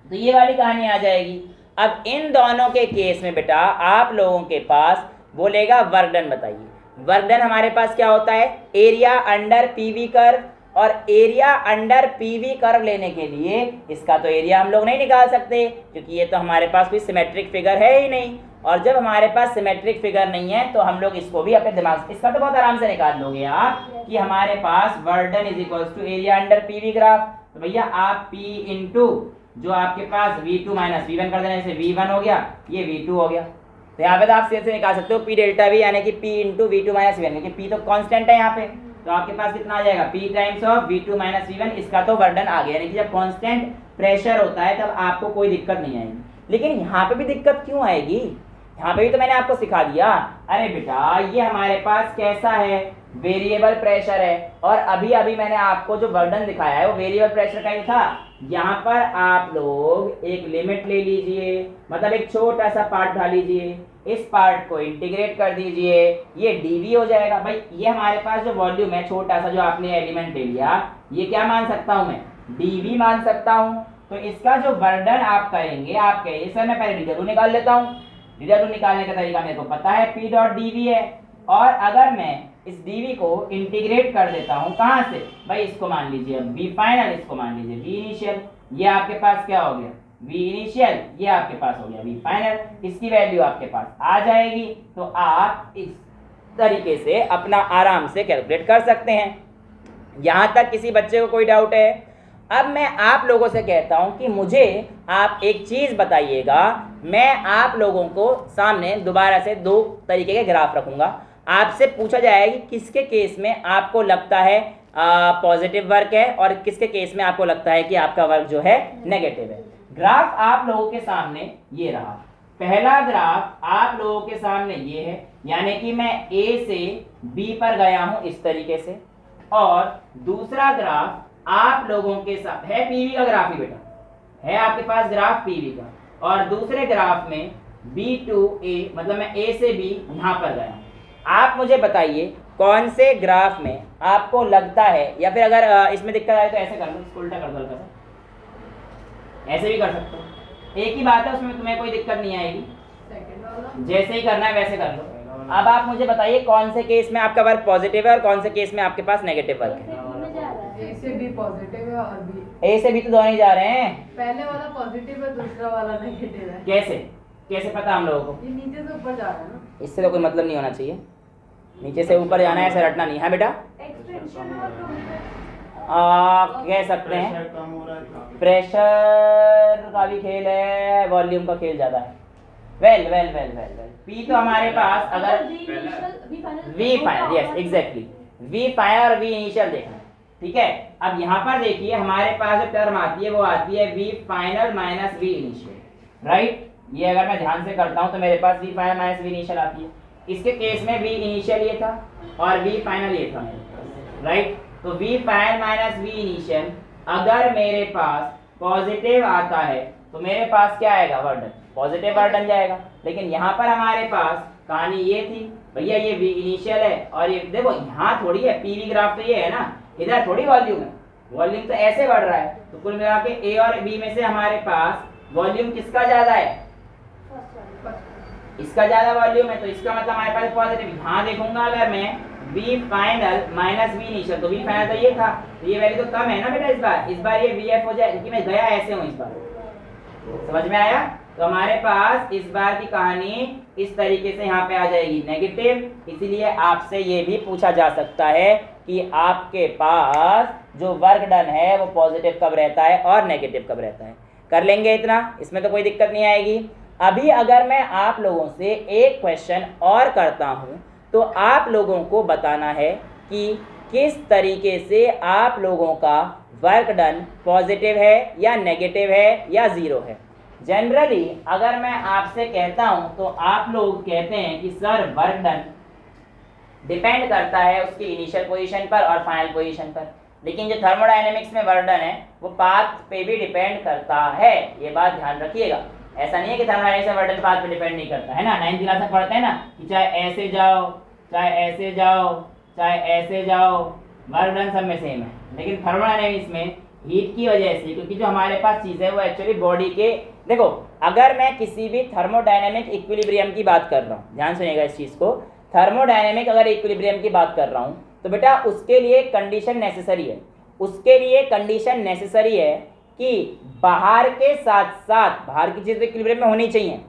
तो ये वाली कहानी आ जाएगी। अब इन दोनों के केस में बेटा आप लोगों के पास बोलेगा वर्क डन बताइए। वर्क डन हमारे पास क्या होता है, एरिया अंडर पीवी कर्व, और एरिया अंडर पीवी कर्व लेने के लिए इसका तो एरिया हम लोग नहीं निकाल सकते, क्योंकि ये तो हमारे पास कोई सिमेट्रिक फिगर है ही नहीं। और जब हमारे पास सिमेट्रिक फिगर नहीं है तो हम लोग इसको भी अपने दिमाग, इसका तो बहुत आराम से निकाल लोगे आप कि हमारे पास work done is equals to area under PV graph. तो भैया आप P इंटू जो आपके पास V2 माइनस V1 कर देने से V1 हो गया, ये V2 हो गया। तो यहाँ पे तो आप से निकाल सकते हो P डेल्टा V यानी कि P into V2 minus V1, क्योंकि P तो कांस्टेंट है यहाँ पे। तो आपके पास कितना आ जाएगा P times of V2 minus V1, इसका तो वर्डन आ गया। यानी कि जब कांस्टेंट प्रेशर होता है तब आपको कोई दिक्कत नहीं आएगी। लेकिन यहाँ पे भी दिक्कत क्यों आएगी? यहाँ पे भी तो मैंने आपको सिखा दिया। अरे बेटा ये हमारे पास कैसा है, वेरिएबल प्रेशर है, और अभी अभी मैंने आपको जो वर्डन दिखाया है वो वेरिएबल प्रेशर का ही था। यहाँ पर आप लोग एक लिमिट ले लीजिए, मतलब एक छोटा सा पार्ट उठा लीजिए, इस पार्ट को इंटीग्रेट कर दीजिए, ये dv हो जाएगा। भाई ये हमारे पास जो वॉल्यूम है छोटा सा जो आपने एलिमेंट ले लिया, ये क्या मान सकता हूँ मैं, dv मान सकता हूँ। तो इसका जो वर्डन आप करेंगे, आप कहिए सर मैं पहले dw निकाल लेता हूँ। dw निकालने का तरीका मेरे को पता है, p डॉट dv है। और अगर मैं इस dv को इंटीग्रेट कर देता हूँ, कहाँ से भाई, इसको मान लीजिए अब v फाइनल, इसको मान लीजिए v इनिशियल, ये आपके पास क्या हो गया v इनिशियल, ये आपके पास हो गया v फाइनल। इसकी वैल्यू आपके पास आ जाएगी। तो आप इस तरीके से अपना आराम से कैलकुलेट कर सकते हैं। यहाँ तक किसी बच्चे को कोई डाउट है? अब मैं आप लोगों से कहता हूं कि मुझे आप एक चीज़ बताइएगा। मैं आप लोगों को सामने दोबारा से दो तरीके के ग्राफ रखूंगा, आपसे पूछा जाएगा कि किसके केस में आपको लगता है पॉजिटिव वर्क है और किसके केस में आपको लगता है कि आपका वर्क जो है नेगेटिव है। ग्राफ आप लोगों के सामने ये रहा। पहला ग्राफ आप लोगों के सामने ये है, यानी कि मैं A से B पर गया हूं इस तरीके से, और दूसरा ग्राफ आप लोगों के साथ है पीवी का ग्राफ ही बेटा, है आपके पास ग्राफ पीवी का, और दूसरे ग्राफ में B to A, मतलब मैं A से B यहाँ पर गया। आप मुझे बताइए कौन से ग्राफ में आपको लगता है, या फिर अगर इसमें दिक्कत आए तो ऐसे कर लो, इसको उल्टा कर दो हल्का सा, ऐसे भी कर सकते हो, एक ही बात है, उसमें तुम्हें कोई दिक्कत नहीं आएगी। जैसे ही करना है वैसे कर लो। अब आप मुझे बताइए कौन से केस में आपका वर्क पॉजिटिव है और कौन से केस में आपके पास नेगेटिव वर्क है। ए से बी पॉजिटिव है और बी, ए से बी तो दोनों ही जा रहे हैं। पहले वाला पॉजिटिव है, दूसरा वाला नेगेटिव है। कैसे कैसे पता हम लोगों को? ये नीचे से ऊपर जा रहा है ना, इससे तो कोई मतलब नहीं होना चाहिए, नीचे से ऊपर जाना है, ऐसे रटना नहीं है बेटा। कह सकते हैं प्रेशर का भी खेल है, वॉल्यूम का खेल ज्यादा है। Well well well well well P तो हमारे पास अगर V final, yes exactly, V final और वी इनिशियल देखना, ठीक है। अब यहाँ पर देखिए हमारे पास जो टर्म आती है वो आती है V final minus V initial, right. ये अगर मैं ध्यान से करता हूँ तो मेरे पास V final minus V initial आती है। इसके केस में वी इनिशियल ये था और वी फाइनल ये था मेरे पास, राइट। तो V final minus V initial अगर मेरे पास पॉजिटिव आता है तो मेरे पास क्या आएगा, वर्डन पॉजिटिव वर्डन जाएगा। लेकिन यहाँ पर हमारे पास कहानी ये थी भैया, ये वी इनिशियल है और ये देखो यहाँ थोड़ी है, पीवी ग्राफ तो ये है ना, इधर थोड़ी वॉल्यूम है, वॉल्यूम तो ऐसे बढ़ रहा है। तो कुल मिला के ए और बी में से हमारे पास वॉल्यूम किसका ज्यादा है, इसका ज्यादा वॉल्यूम है, तो इसका मतलब हमारे पास पॉजिटिव। यहाँ देखूंगा अगर मैं V final minus V initial, तो वी फाइनल तो ये था, तो ये वैल्यू तो कम है ना बेटा, इस बार ये वी एफ हो जाए, क्योंकि मैं गया ऐसे हूँ इस बार, समझ में आया। तो हमारे पास इस बार की कहानी इस तरीके से यहाँ पे आ जाएगी नेगेटिव। इसीलिए आपसे ये भी पूछा जा सकता है कि आपके पास जो वर्क डन है वो पॉजिटिव कब रहता है और नेगेटिव कब रहता है। कर लेंगे इतना, इसमें तो कोई दिक्कत नहीं आएगी। अभी अगर मैं आप लोगों से एक क्वेश्चन और करता हूँ तो आप लोगों को बताना है कि किस तरीके से आप लोगों का वर्क डन पॉजिटिव है या नेगेटिव है या ज़ीरो है। जनरली अगर मैं आपसे कहता हूं तो आप लोग कहते हैं कि सर वर्क डन डिपेंड करता है उसकी इनिशियल पोजीशन पर और फाइनल पोजीशन पर, लेकिन जो थर्मोडायनेमिक्स में वर्क डन है वो पाथ पे भी डिपेंड करता है, ये बात ध्यान रखिएगा। ऐसा नहीं है कि थर्मोडायनेमिक्स में वर्क डन पाथ पे डिपेंड नहीं करता है ना। 9th क्लास में पढ़ते हैं ना कि चाहे ऐसे जाओ चाहे ऐसे जाओ चाहे ऐसे जाओ, वर्क डन सब में सेम है। लेकिन थर्मोडायनेमिक्स में हीट की वजह से, क्योंकि जो हमारे पास चीज़ है वो एक्चुअली बॉडी के, देखो अगर मैं किसी भी थर्मोडायनेमिक इक्विलिब्रियम की बात कर रहा हूँ, ध्यान सुनिएगा इस चीज़ को, थर्मोडायनेमिक अगर इक्विलिब्रियम की बात कर रहा हूँ तो बेटा उसके लिए कंडीशन नेसेसरी है। उसके लिए कंडीशन नेसेसरी है कि बाहर के साथ साथ बाहर की चीज़ें इक्विलिब्रियम में होनी चाहिए।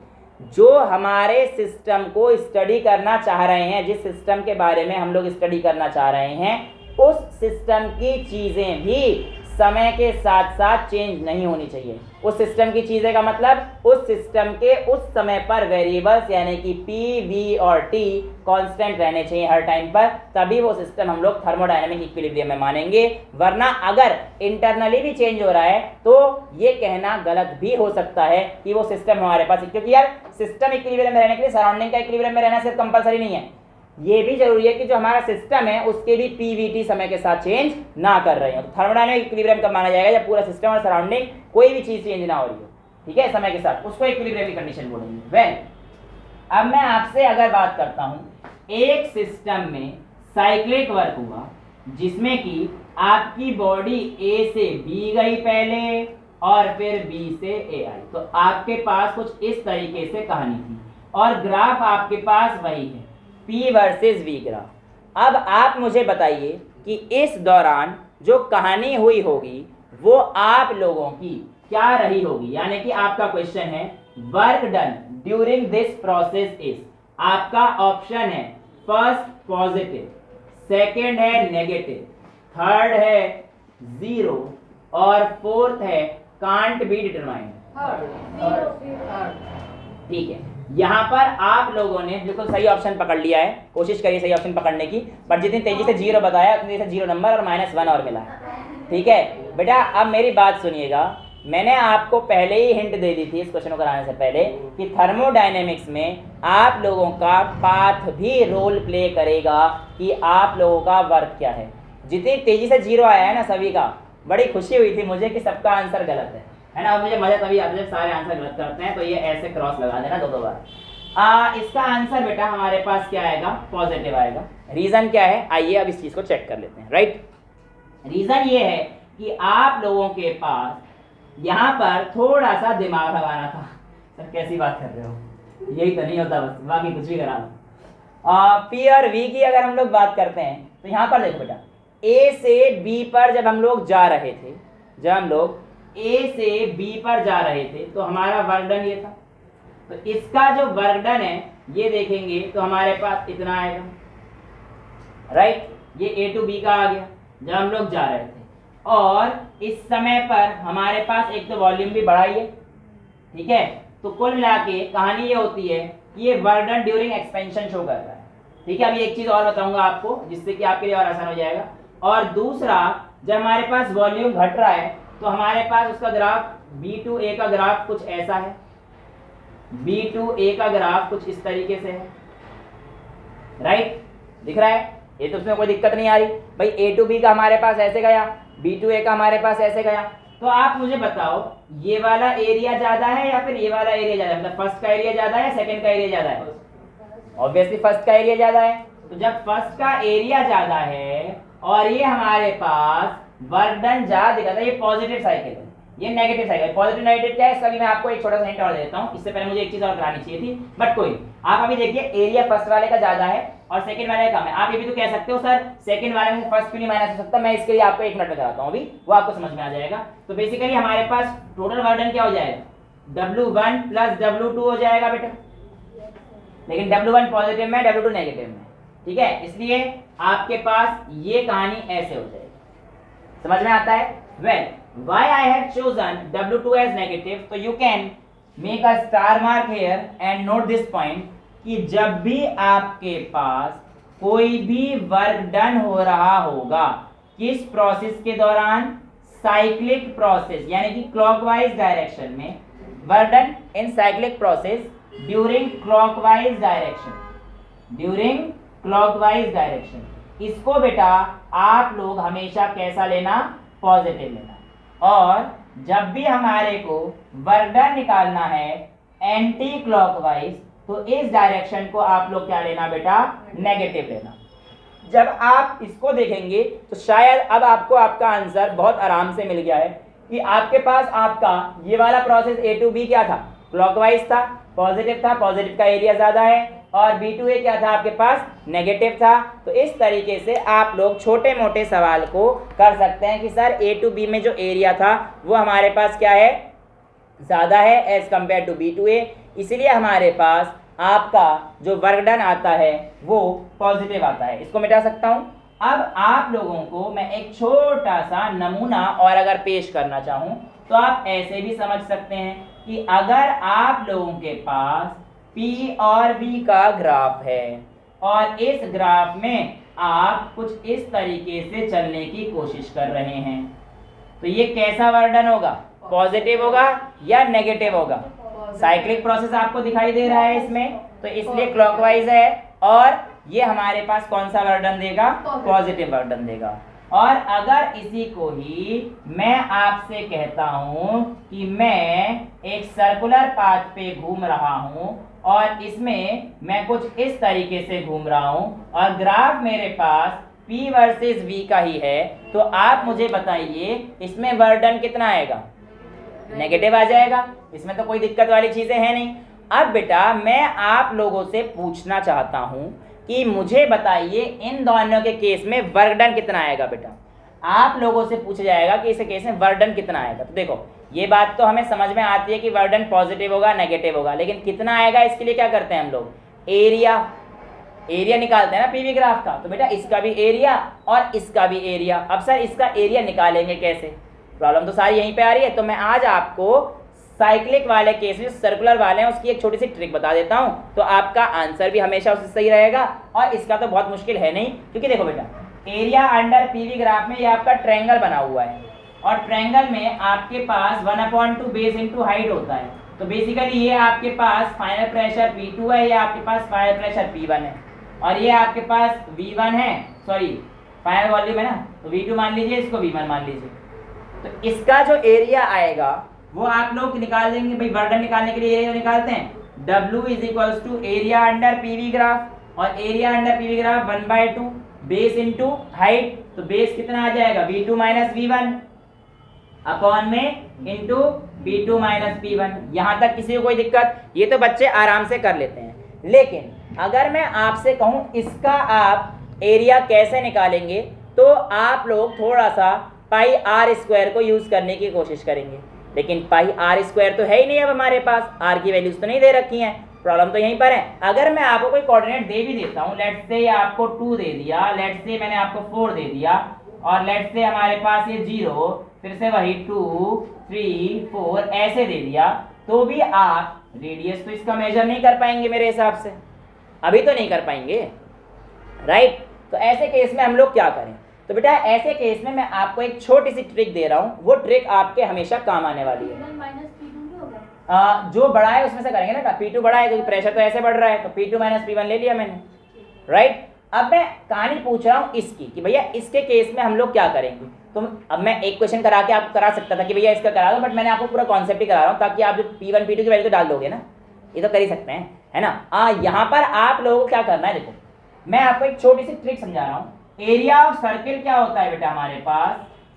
जो हमारे सिस्टम को स्टडी करना चाह रहे हैं, जिस सिस्टम के बारे में हम लोग स्टडी करना चाह रहे हैं, उस सिस्टम की चीज़ें भी समय के साथ साथ चेंज नहीं होनी चाहिए। उस सिस्टम की चीज़ें का मतलब उस सिस्टम के उस समय पर वेरिएबल्स यानी कि पी, वी और टी कांस्टेंट रहने चाहिए हर टाइम पर, तभी वो सिस्टम हम लोग थर्मोडायनेमिक इक्विलिब्रियम में मानेंगे। वरना अगर इंटरनली भी चेंज हो रहा है तो ये कहना गलत भी हो सकता है कि वो सिस्टम हमारे पास, क्योंकि यार सिस्टम इक्विलिब्रियम में रहने के लिए सराउंडिंग का इक्विलिब्रियम में रहना सिर्फ कंपलसरी नहीं है, ये भी जरूरी है कि जो हमारा सिस्टम है उसके भी पीवीटी समय के साथ चेंज ना कर रहे हो। तो थर्मोडायनेमिक इक्विलिब्रियम कब माना जाएगा? जब पूरा सिस्टम और सराउंडिंग कोई भी चीज चेंज ना हो रही हो, ठीक है, समय के साथ, उसको इक्विलिब्रियम की कंडीशन बोलेंगे। वेल, अब मैं आपसे अगर बात करता हूं, एक सिस्टम में साइक्लिक वर्क हुआ जिसमें कि आपकी बॉडी ए से बी गई पहले और फिर बी से ए आई, तो आपके पास कुछ इस तरीके से कहानी थी और ग्राफ आपके पास वही है, P वर्सेस V ग्राफ। अब आप मुझे बताइए कि इस दौरान जो कहानी हुई होगी वो आप लोगों की क्या रही होगी। यानी कि आपका क्वेश्चन है work done during this process is, आपका ऑप्शन है फर्स्ट पॉजिटिव, सेकंड है नेगेटिव, थर्ड है 0 और फोर्थ है कांट बी डिटरमाइंड। ठीक है, यहाँ पर आप लोगों ने बिल्कुल सही ऑप्शन पकड़ लिया है, कोशिश करिए सही ऑप्शन पकड़ने की, पर जितनी तेजी से 0 बताया उतनी तेजी से 0 नंबर और -1 और मिला है। ठीक है बेटा, अब मेरी बात सुनिएगा, मैंने आपको पहले ही हिंट दे दी थी इस क्वेश्चन को कराने से पहले कि थर्मोडायनेमिक्स में आप लोगों का पाथ भी रोल प्ले करेगा कि आप लोगों का वर्क क्या है। जितनी तेजी से 0 आया है ना सभी का, बड़ी खुशी हुई थी मुझे कि सबका आंसर गलत है ना। मुझे मजा तभी आता है जब सारे आंसर गलत करते हैं, तो ये ऐसे क्रॉस लगा देना 2-2 बार। इसका आंसर बेटा हमारे पास क्या आएगा? पॉजिटिव आएगा। रीजन क्या है? आइए अब इस चीज को चेक कर लेते हैं। राइट, रीजन ये है कि आप लोगों के पास यहाँ पर थोड़ा सा दिमाग लगाना था। सर कैसी बात कर रहे हो, यही तो नहीं होता, बस बाकी कुछ भी करा लो। पी और वी की अगर हम लोग बात करते हैं तो यहाँ पर देखो बेटा, ए से बी पर जब हम लोग जा रहे थे, जब हम लोग ए से बी पर जा रहे थे तो हमारा वर्क डन ये था, तो इसका जो वर्क डन है ये देखेंगे तो हमारे पास इतना आएगा। राइट, ये ए टू बी का आ गया जब हम लोग जा रहे थे, और इस समय पर हमारे पास एक तो वॉल्यूम भी बढ़ा ही है। ठीक है, तो कुल मिला के कहानी ये होती है कि ये work done during expansion show कर रहा है। ठीक है, अभी एक चीज और बताऊंगा आपको जिससे कि आपके लिए और आसान हो जाएगा। और दूसरा, जब हमारे पास वॉल्यूम घट रहा है तो हमारे पास उसका ग्राफ B2A का ग्राफ कुछ ऐसा है, B2A का ग्राफ कुछ इस तरीके से है। राइट, दिख रहा है? ये तो उसमें कोई दिक्कत नहीं आ रही भाई। A to B का हमारे पास ऐसे गया, B2A का हमारे पास ऐसे गया। तो आप मुझे बताओ ये वाला एरिया ज्यादा है या फिर ये वाला एरिया ज्यादा है? मतलब फर्स्ट का एरिया ज्यादा है, सेकंड का एरिया ज्यादा है? ऑब्वियसली फर्स्ट का एरिया ज्यादा है। तो जब फर्स्ट का एरिया ज्यादा है और ये हमारे पास वर्क डन ज्यादा दिखाता है, ये पॉजिटिव साइकिल है, ये नेगेटिव साइकिल। पॉजिटिव नेगेटिव क्या है इसका भी मैं आपको एक छोटा सा हिंट और दे देता हूँ। इससे पहले मुझे एक चीज और करानी चाहिए थी, बट कोई, आप अभी देखिए एरिया फर्स्ट वाले का ज्यादा है और सेकंड वाले का कम है। आप ये भी तो कह सकते हो सर सेकंड वाले में फर्स्ट क्यों नहीं माइनस हो सकता। मैं इसके लिए आपको 1 मिनट में कराता हूँ, अभी वो आपको समझ में आ जाएगा। तो बेसिकली हमारे पास टोटल वर्क डन क्या हो जाएगा? W1 + W2 हो जाएगा बेटा, लेकिन W1 पॉजिटिव में, W2 नेगेटिव में। ठीक है, इसलिए आपके पास ये कहानी ऐसे हो जाएगी। समझ में आता है? Well, why I have chosen W2 as negative, तो you can make a star mark here and note this point कि जब भी आपके पास कोई भी वर्क डन हो रहा होगा, किस प्रोसेस के दौरान? साइक्लिक प्रोसेस, यानी कि क्लॉकवाइज डायरेक्शन में work done in cyclic process during clockwise direction, during clockwise direction. इसको बेटा आप लोग हमेशा कैसा लेना? पॉजिटिव लेना। और जब भी हमारे को वर्क डन निकालना है एंटी क्लॉकवाइज, तो इस डायरेक्शन को आप लोग क्या लेना बेटा? नेगेटिव लेना। जब आप इसको देखेंगे तो शायद अब आपको आपका आंसर बहुत आराम से मिल गया है कि आपके पास आपका ये वाला प्रोसेस A to B क्या था? क्लॉकवाइज था, पॉजिटिव था, पॉजिटिव का एरिया ज्यादा है, और B2A क्या था आपके पास, नेगेटिव था। तो इस तरीके से आप लोग छोटे मोटे सवाल को कर सकते हैं कि सर A to B में जो एरिया था वो हमारे पास क्या है, ज़्यादा है एज कम्पेयर टू B2A, इसलिए हमारे पास आपका जो वर्क डन आता है वो पॉजिटिव आता है। इसको मिटा सकता हूँ। अब आप लोगों को मैं एक छोटा सा नमूना और अगर पेश करना चाहूँ तो आप ऐसे भी समझ सकते हैं कि अगर आप लोगों के पास P और V का ग्राफ है और इस ग्राफ में आप कुछ इस तरीके से चलने की कोशिश कर रहे हैं, तो ये कैसा वर्डन होगा, पॉजिटिव होगा या नेगेटिव होगा? साइक्लिक प्रोसेस आपको दिखाई दे रहा है इसमें, तो इसलिए क्लॉकवाइज है और ये हमारे पास कौन सा वर्डन देगा, पॉजिटिव वर्डन देगा। और अगर इसी को ही मैं आपसे कहता हूं कि मैं एक सर्कुलर पाथ पे घूम रहा हूं और इसमें मैं कुछ इस तरीके से घूम रहा हूं और ग्राफ मेरे पास P वर्सेस V का ही है, तो आप मुझे बताइए इसमें वर्डन कितना आएगा, नेगेटिव आ जाएगा। इसमें तो कोई दिक्कत वाली चीजें हैं नहीं। अब बेटा मैं आप लोगों से पूछना चाहता हूं कि मुझे बताइए इन दोनों के केस में वर्क डन कितना आएगा। बेटा आप लोगों से पूछा जाएगा कि इस केस में वर्क डन कितना आएगा। तो देखो ये बात तो हमें समझ में आती है कि वर्क डन पॉजिटिव होगा, नेगेटिव होगा, लेकिन कितना आएगा इसके लिए क्या करते हैं हम लोग, एरिया निकालते हैं ना पीवी ग्राफ का। तो बेटा इसका भी एरिया और इसका भी एरिया। अब सर इसका एरिया निकालेंगे कैसे, प्रॉब्लम तो सारी यहीं पे आ रही है। तो मैं आज आपको साइक्लिक वाले केस में सर्कुलर वाले हैं उसकी एक छोटी सी ट्रिक बता देता हूं, तो आपका आंसर भी हमेशा उससे सही रहेगा और इसका तो बहुत मुश्किल है नहीं। क्योंकि देखो बेटा एरिया अंडर पीवी ग्राफ में ये आपका ट्रायंगल बना हुआ है और ट्रायंगल में आपके पास 1/2 बेस इंटू हाइट होता है। तो बेसिकली ये आपके पास फाइनल प्रेशर P2 है, ये आपके पास फाइनल प्रेशर P1 है और ये आपके पास V1 है, सॉरी फाइनल वॉल्यूम है ना, तो V2 मान लीजिए, इसको V1 मान लीजिए। तो इसका जो एरिया आएगा वो आप लोग निकाल देंगे। भाई वर्डन निकालने के लिए एरिया निकालते हैं, W is equals to area under PV graph और area under PV graph 1/2 base into height. तो बेस कितना आ जाएगा, V2 माइनस V1 अपॉन में इंटू P2 माइनस P1। यहाँ तक किसी को कोई दिक्कत, ये तो बच्चे आराम से कर लेते हैं। लेकिन अगर मैं आपसे कहूँ इसका आप एरिया कैसे निकालेंगे, तो आप लोग थोड़ा सा पाई आर स्क्वायर को यूज करने की कोशिश करेंगे। लेकिन पाई आर स्क्वायर तो है ही नहीं, अब हमारे पास आर की वैल्यूज तो नहीं दे रखी हैं, प्रॉब्लम तो यहीं पर है। अगर मैं आपको कोई कोऑर्डिनेट दे भी देता हूँ, लेट्स से आपको 2 दे दिया, लेट्स से मैंने आपको 4 दे दिया और लेट्स से हमारे पास ये 0, फिर से वही 2 3 4 ऐसे दे दिया, तो भी आप रेडियस तो इसका मेजर नहीं कर पाएंगे मेरे हिसाब से, अभी तो नहीं कर पाएंगे, राइट। तो ऐसे केस में हम लोग क्या करें, तो बेटा ऐसे केस में मैं आपको एक छोटी सी ट्रिक दे रहा हूँ, वो ट्रिक आपके हमेशा काम आने वाली है। जो बड़ा है उसमें से करेंगे ना, P2 बड़ा है क्योंकि प्रेशर तो ऐसे बढ़ रहा है, तो P2 माइनस P1 ले लिया मैंने, राइट। अब मैं कहानी पूछ रहा हूँ इसकी कि भैया इसके केस में हम लोग क्या करेंगे। तो अब मैं एक क्वेश्चन करा के आपको करा सकता था कि भैया इसका करा दो, बट मैंने आपको पूरा कॉन्सेप्ट ही करा रहा हूँ ताकि आप जो P1 P2 की वैल्यू तो डाल दोगे ना, ये तो कर ही सकते हैं, है ना। यहाँ पर आप लोगों को क्या करना है, देखो मैं आपको एक छोटी सी ट्रिक समझा रहा हूँ। एरिया ऑफ सर्किल क्या होता है बेटा हमारे पास,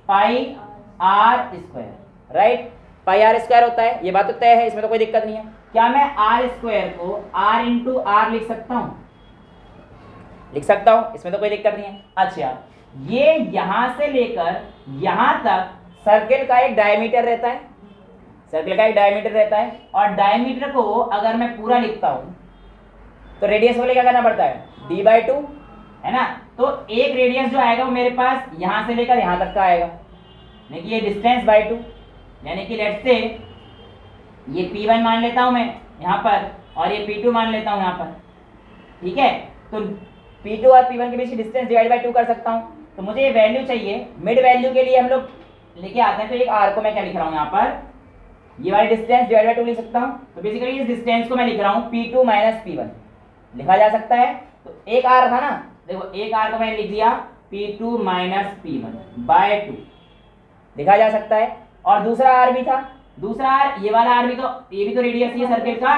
pi R square, right, pi R square होता है, ये बात तो तय है, इसमें तो कोई दिक्कत नहीं है। क्या मैं आर स्क्वायर को आर इंटू आर लिख सकता हूँ, लिख सकता हूँ, इसमें तो कोई दिक्कत नहीं है। अच्छा ये यहां से लेकर यहां तक सर्किल का एक डायमीटर रहता है, सर्किल का एक डायमीटर रहता है और डायमीटर को अगर मैं पूरा लिखता हूं तो रेडियस को क्या करना पड़ता है, d/2, है ना। तो एक रेडियस जो आएगा वो मेरे पास यहां से लेकर यहां तक का आएगा, यानी कि ये डिस्टेंस बाय 2, यानी कि लेट्स से ये P1 मान लेता हूं मैं यहाँ पर और ये P2 मान लेता हूं यहाँ पर, ठीक है। तो P2 और P1 के बीच डिस्टेंस डिवाइड बाय 2 कर सकता हूं। तो मुझे ये वैल्यू चाहिए, मिड वैल्यू के लिए हम लोग लेके आते हैं। तो एक आर को मैं क्या लिख रहा हूँ यहाँ पर, ये वाली डिस्टेंस डिवाइड बाय 2 लिख सकता हूँ। तो बेसिकली इस डिस्टेंस को मैं लिख रहा हूँ P2 माइनस P1 लिखा जा सकता है। तो एक आर था ना, देखो एक आर को मैंने लिख दिया P2 माइनस P1 बाय 2 लिखा जा सकता है। और दूसरा आर भी था, दूसरा आर, ये वाला आर भी, तो ये भी तो रेडियस ही है सर्किल का,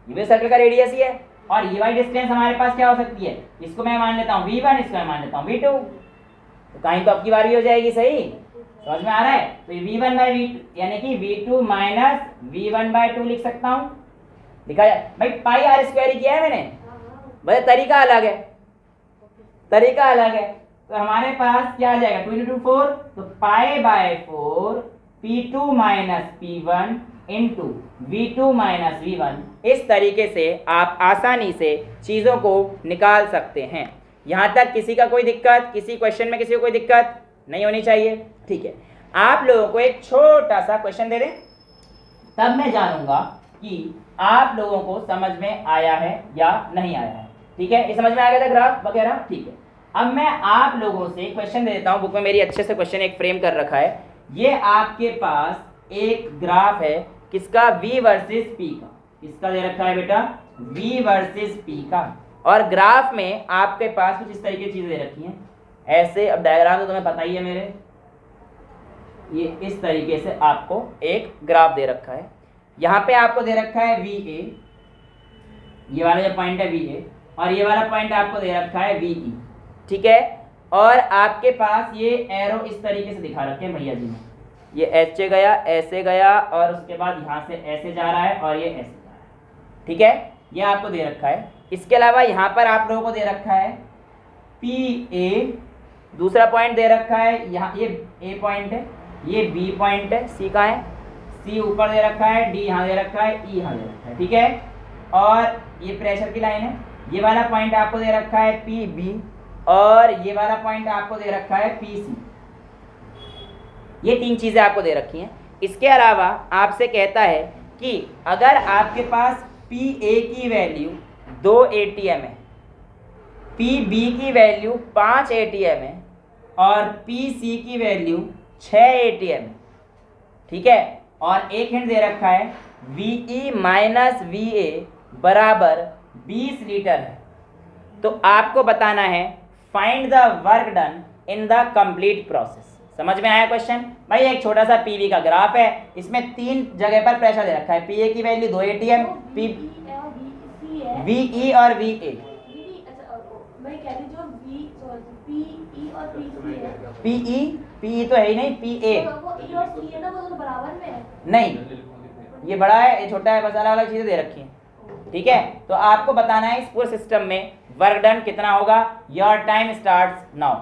ये भी सर्किल का रेडियस ही है। और ये वाली डिस्टेंस हमारे पास क्या हो सकती है, इसको मैं मान लेता हूँ V1, इसको मैं मान लेता हूँ V2। तो कहीं तो आपकी बारी हो जाएगी, सही समझ में आ रहा है। तो V1 बाय V2 यानी कि V2 माइनस V1 बाय 2 लिख सकता हूँ, लिखा जाए भाई, पाई आर स्क्वायर ही किया है मैंने, भाई तरीका अलग है, तरीका अलग है। तो हमारे पास क्या आ जाएगा 2 into 4, तो pi by 4 P2 minus P1 into V2 minus V1। इस तरीके से आप आसानी से चीज़ों को निकाल सकते हैं। यहाँ तक किसी का कोई दिक्कत, किसी क्वेश्चन में किसी को कोई दिक्कत नहीं होनी चाहिए, ठीक है। आप लोगों को एक छोटा सा क्वेश्चन दे दें, तब मैं जानूंगा कि आप लोगों को समझ में आया है या नहीं आया है, ठीक है। ये समझ में आ गया था ग्राफ वगैरह, ठीक है। अब मैं आप लोगों से क्वेश्चन दे देता हूँ, बुक में मेरी अच्छे से क्वेश्चन एक फ्रेम कर रखा है। ये आपके पास एक ग्राफ है, किसका, V वर्सेस P का, किसका दे रखा है बेटा, V वर्सेस P का। और ग्राफ में आपके पास कुछ इस तरीके की चीजें दे रखी हैं ऐसे। अब डायग्राम तो तुम्हें पता ही है मेरे, ये इस तरीके से आपको एक ग्राफ दे रखा है। यहाँ पे आपको दे रखा है VA, ये वाला जो पॉइंट है VA, और ये वाला पॉइंट आपको दे रखा है VE, ठीक है। और आपके पास ये एरो इस तरीके से दिखा रखे हैं भैया जी ने, ये ऐसे गया और उसके बाद यहाँ से ऐसे जा रहा है और ये ऐसे जा रहा है, ठीक है। ये आपको दे रखा है। इसके अलावा यहाँ पर आप लोगों को दे रखा है PA, दूसरा पॉइंट दे रखा है, यहाँ ये A पॉइंट है, ये B पॉइंट है, C का है, C ऊपर दे रखा है, D यहाँ दे रखा है, E यहाँ दे रखा है, ठीक है। और ये प्रेशर की लाइन है। ये वाला पॉइंट आपको दे रखा है PB, और ये वाला पॉइंट आपको दे रखा है PC। ये तीन चीज़ें आपको दे रखी हैं। इसके अलावा आपसे कहता है कि अगर आपके पास PA की वैल्यू 2 ATM है, PB की वैल्यू 5 ATM है और PC की वैल्यू 6 ATM है, ठीक है। और एक हिंट दे रखा है VE माइनस VA बराबर 20 लीटर है। तो आपको बताना है find the work done in the complete process. समझ में आया क्वेश्चन भाई? एक छोटा सा पीवी का ग्राफ है, इसमें 3 जगह पर प्रेशर दे रखा है। पीए की वैल्यू 2 ATM, VE और VA। PE तो है ही नहीं, PA नहीं, ये बड़ा है ये छोटा है, बस अलग अलग चीजें दे रखी हैं, ठीक है। तो आपको बताना है इस पूरे सिस्टम में वर्क डन कितना होगा। Your time starts now.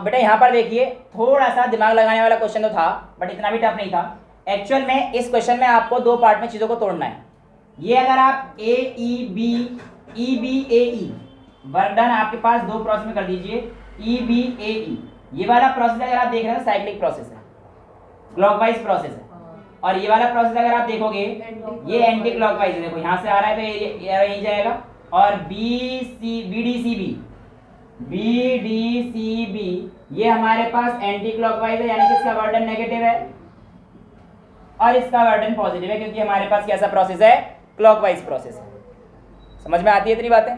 बेटा यहाँ पर देखिए, थोड़ा सा दिमाग लगाने वाला क्वेश्चन तो था, बट इतना भी टफ नहीं था। एक्चुअल में इस क्वेश्चन में आपको 2 पार्ट में चीज़ों को तोड़ना है। ये अगर आप EBAE वर्क डन आपके पास 2 प्रोसेस में कर दीजिए, EBAE। ये वाला प्रोसेस अगर आप देख रहे हैं साइक्लिक प्रोसेस है, क्लॉकवाइज प्रोसेस है। और ये वाला प्रोसेस अगर आप देखोगे ये एंटी क्लॉकवाइज है। देखो यहाँ से आ रहा है तो ये यहीं जाएगा। और BDCB ये हमारे पास एंटी क्लॉकवाइज है, यानी कि इसका वर्डन नेगेटिव है और इसका वर्डन पॉजिटिव है, क्योंकि हमारे पास कैसा प्रोसेस है, क्लॉकवाइज प्रोसेस है। समझ में आती है इतनी बातें?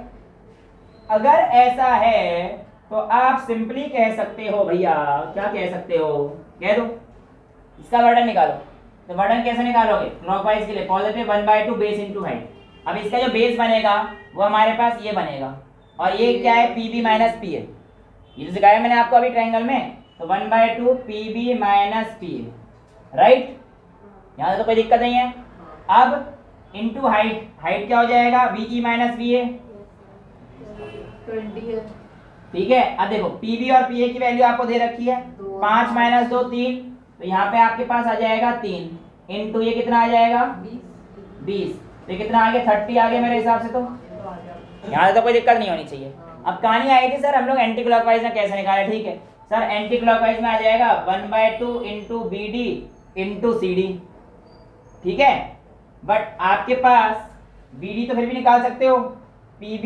अगर ऐसा है तो आप सिंपली कह सकते हो भैया, क्या कह सकते हो, कह दो इसका वर्डन निकालो। तो वर्डन कैसे निकालोगे? क्लॉकवाइज के लिए पॉजिटिव 1/2 बेस इंटू हाइट। अब इसका जो बेस बनेगा वो हमारे पास ये बनेगा, और ये क्या है, PB माइनस PA। ये जो सिखाया मैंने आपको अभी ट्रायंगल में, तो 1/2 PB माइनस PA, राइट। यहाँ तो कोई दिक्कत नहीं है। अब इंटू हाइट, हाइट क्या हो जाएगा, VE माइनस VA 20 है, ठीक है। अब देखो PB और PA की वैल्यू आपको दे रखी है, 5 माइनस 2 3, तो यहाँ पे आपके पास आ जाएगा 3 इंटू ये कितना आ जाएगा 20, तो कितना आ गया 30 आ गया मेरे हिसाब से। तो यहाँ तो कोई दिक्कत नहीं होनी चाहिए। अब कहानी आई थी सर हम लोग एंटी क्लॉकवाइज में कैसे निकाले, ठीक है सर। एंटी क्लॉकवाइज में आ जाएगा 1/2 इंटू BD इंटू CD, ठीक है। बट आपके पास BD तो फिर भी निकाल सकते हो, PB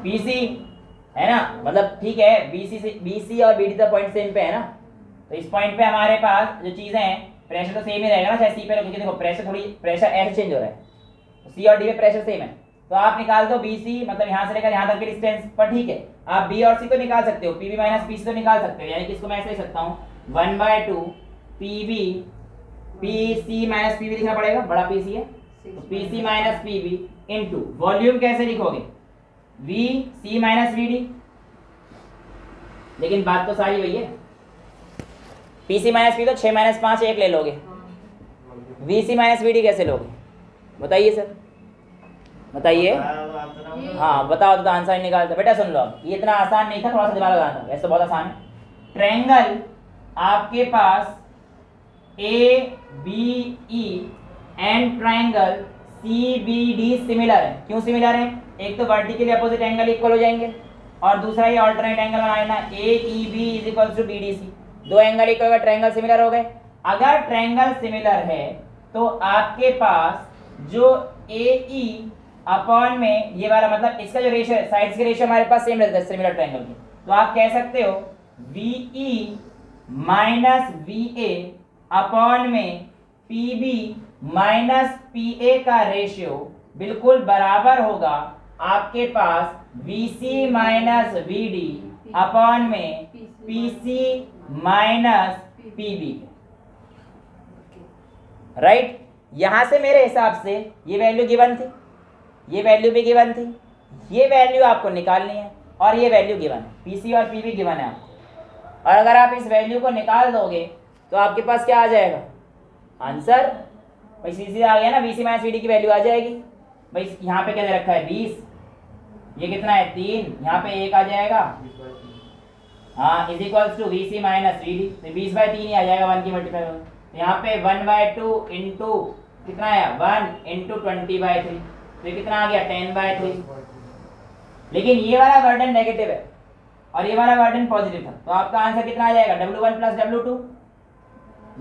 PC है ना, मतलब ठीक है। BC और BD तो पॉइंट सेम पे है ना, तो इस पॉइंट पे हमारे पास जो चीजें हैं, प्रेशर तो सेम ही रहेगा ना, चाहे C पे, क्योंकि देखो प्रेशर ऐसे चेंज हो रहा है, C और D में प्रेशर सेम है। तो आप निकाल दो BC, मतलब यहाँ से लेकर यहाँ तक की डिस्टेंस पर, ठीक है। आप B और C को निकाल सकते हो, PB माइनस PC तो निकाल सकते हो, यानी कि इसको मैं ऐसे लिख सकता हूँ 1/2 PB PC माइनस PB लिखना पड़ेगा, बड़ा PC है, तो PC minus PB into volume कैसे लिखोगे, VC माइनस VD। लेकिन बात तो सारी वही है, PC माइनस P तो 6 माइनस 5 1 ले लोगे, VC माइनस VD कैसे लोगे, बताइए सर, बताइए। हाँ बताओ तो आंसर निकालते। बेटा सुन लो, अब ये इतना आसान नहीं था, थोड़ा सा दिमाग लगाना था, वैसे तो बहुत आसान है। ट्रायंगल आपके पास ABE and triangle CBD similar है। क्यों सिमिलर है? एक तो वर्टिकली अपोजिट एंगल इक्वल हो जाएंगे, और दूसरा ये अल्टरनेट एंगल बना लेना AEB is equals to BDC। दो एंगल इक्वल हो गए, ट्रायंगल सिमिलर हो गए। अगर ट्रायंगल सिमिलर है तो आपके पास जो AE अपॉन में ये वाला, मतलब इसका जो रेशियो है, साइड्स के रेशियो हमारे पास सेम रहता है सिमिलर ट्रायंगल के, तो आप कह सकते हो VE माइनस VA अपॉन में PB माइनस PA का रेशियो बिल्कुल बराबर होगा आपके पास VC माइनस VD अपॉन में PC माइनस PB। राइट? यहां से मेरे हिसाब से ये वैल्यू गिवन थी, ये वैल्यू भी गिवन थी, ये वैल्यू आपको निकालनी है, और ये वैल्यू गिवन है, PC और PB गिवन है आपको। और अगर आप इस वैल्यू को निकाल दोगे तो आपके पास क्या आ जाएगा आंसर? भाई सीधे आ गया ना, VC माइनस VD की वैल्यू आ जाएगी। भाई यहाँ पे क्या दे रखा है 20, ये कितना है 3, यहाँ पे 1 आ जाएगा, हाँ is equals to VC minus VD, तो 20/3 ही आ जाएगा 1 की मल्टीप्लाई। तो यहाँ पे 1/2 इंटू कितना है 1 इंटू 20/3, तो कितना आ गया 10/3। लेकिन ये वाला वर्डन नेगेटिव है और ये वाला वर्डन पॉजिटिव था, तो आपका आंसर कितना आ जाएगा W1 प्लस W2।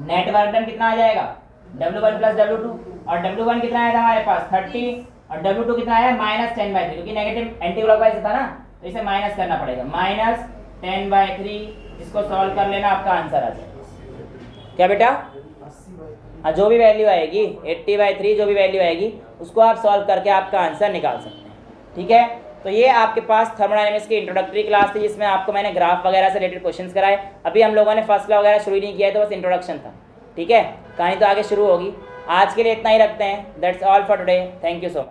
नेट वर्डन कितना आ जाएगा W1 प्लस W2, और W1 कितना आया था हमारे पास 30, और W2 कितना आया -10/3, क्योंकि नेगेटिव एंटी क्लॉकवाइज था ना, तो इसे माइनस करना पड़ेगा, -10/3। इसको सॉल्व कर लेना, आपका आंसर आ जाएगा क्या बेटा? हाँ, जो भी वैल्यू आएगी 80/3 जो भी वैल्यू आएगी उसको आप सॉल्व करके आपका आंसर निकाल सकते हैं। ठीक है, तो ये आपके पास थर्मोडायनेमिक्स की इंट्रोडक्टरी क्लास थी, जिसमें आपको मैंने ग्राफ वगैरह से रिलेटेड क्वेश्चंस कराए। अभी हम लोगों ने फर्स्ट लॉ वगैरह शुरू नहीं किया है, तो बस इंट्रोडक्शन था। ठीक है, कहानी तो आगे शुरू होगी। आज के लिए इतना ही रखते हैं। That's all for today. Thank you so much.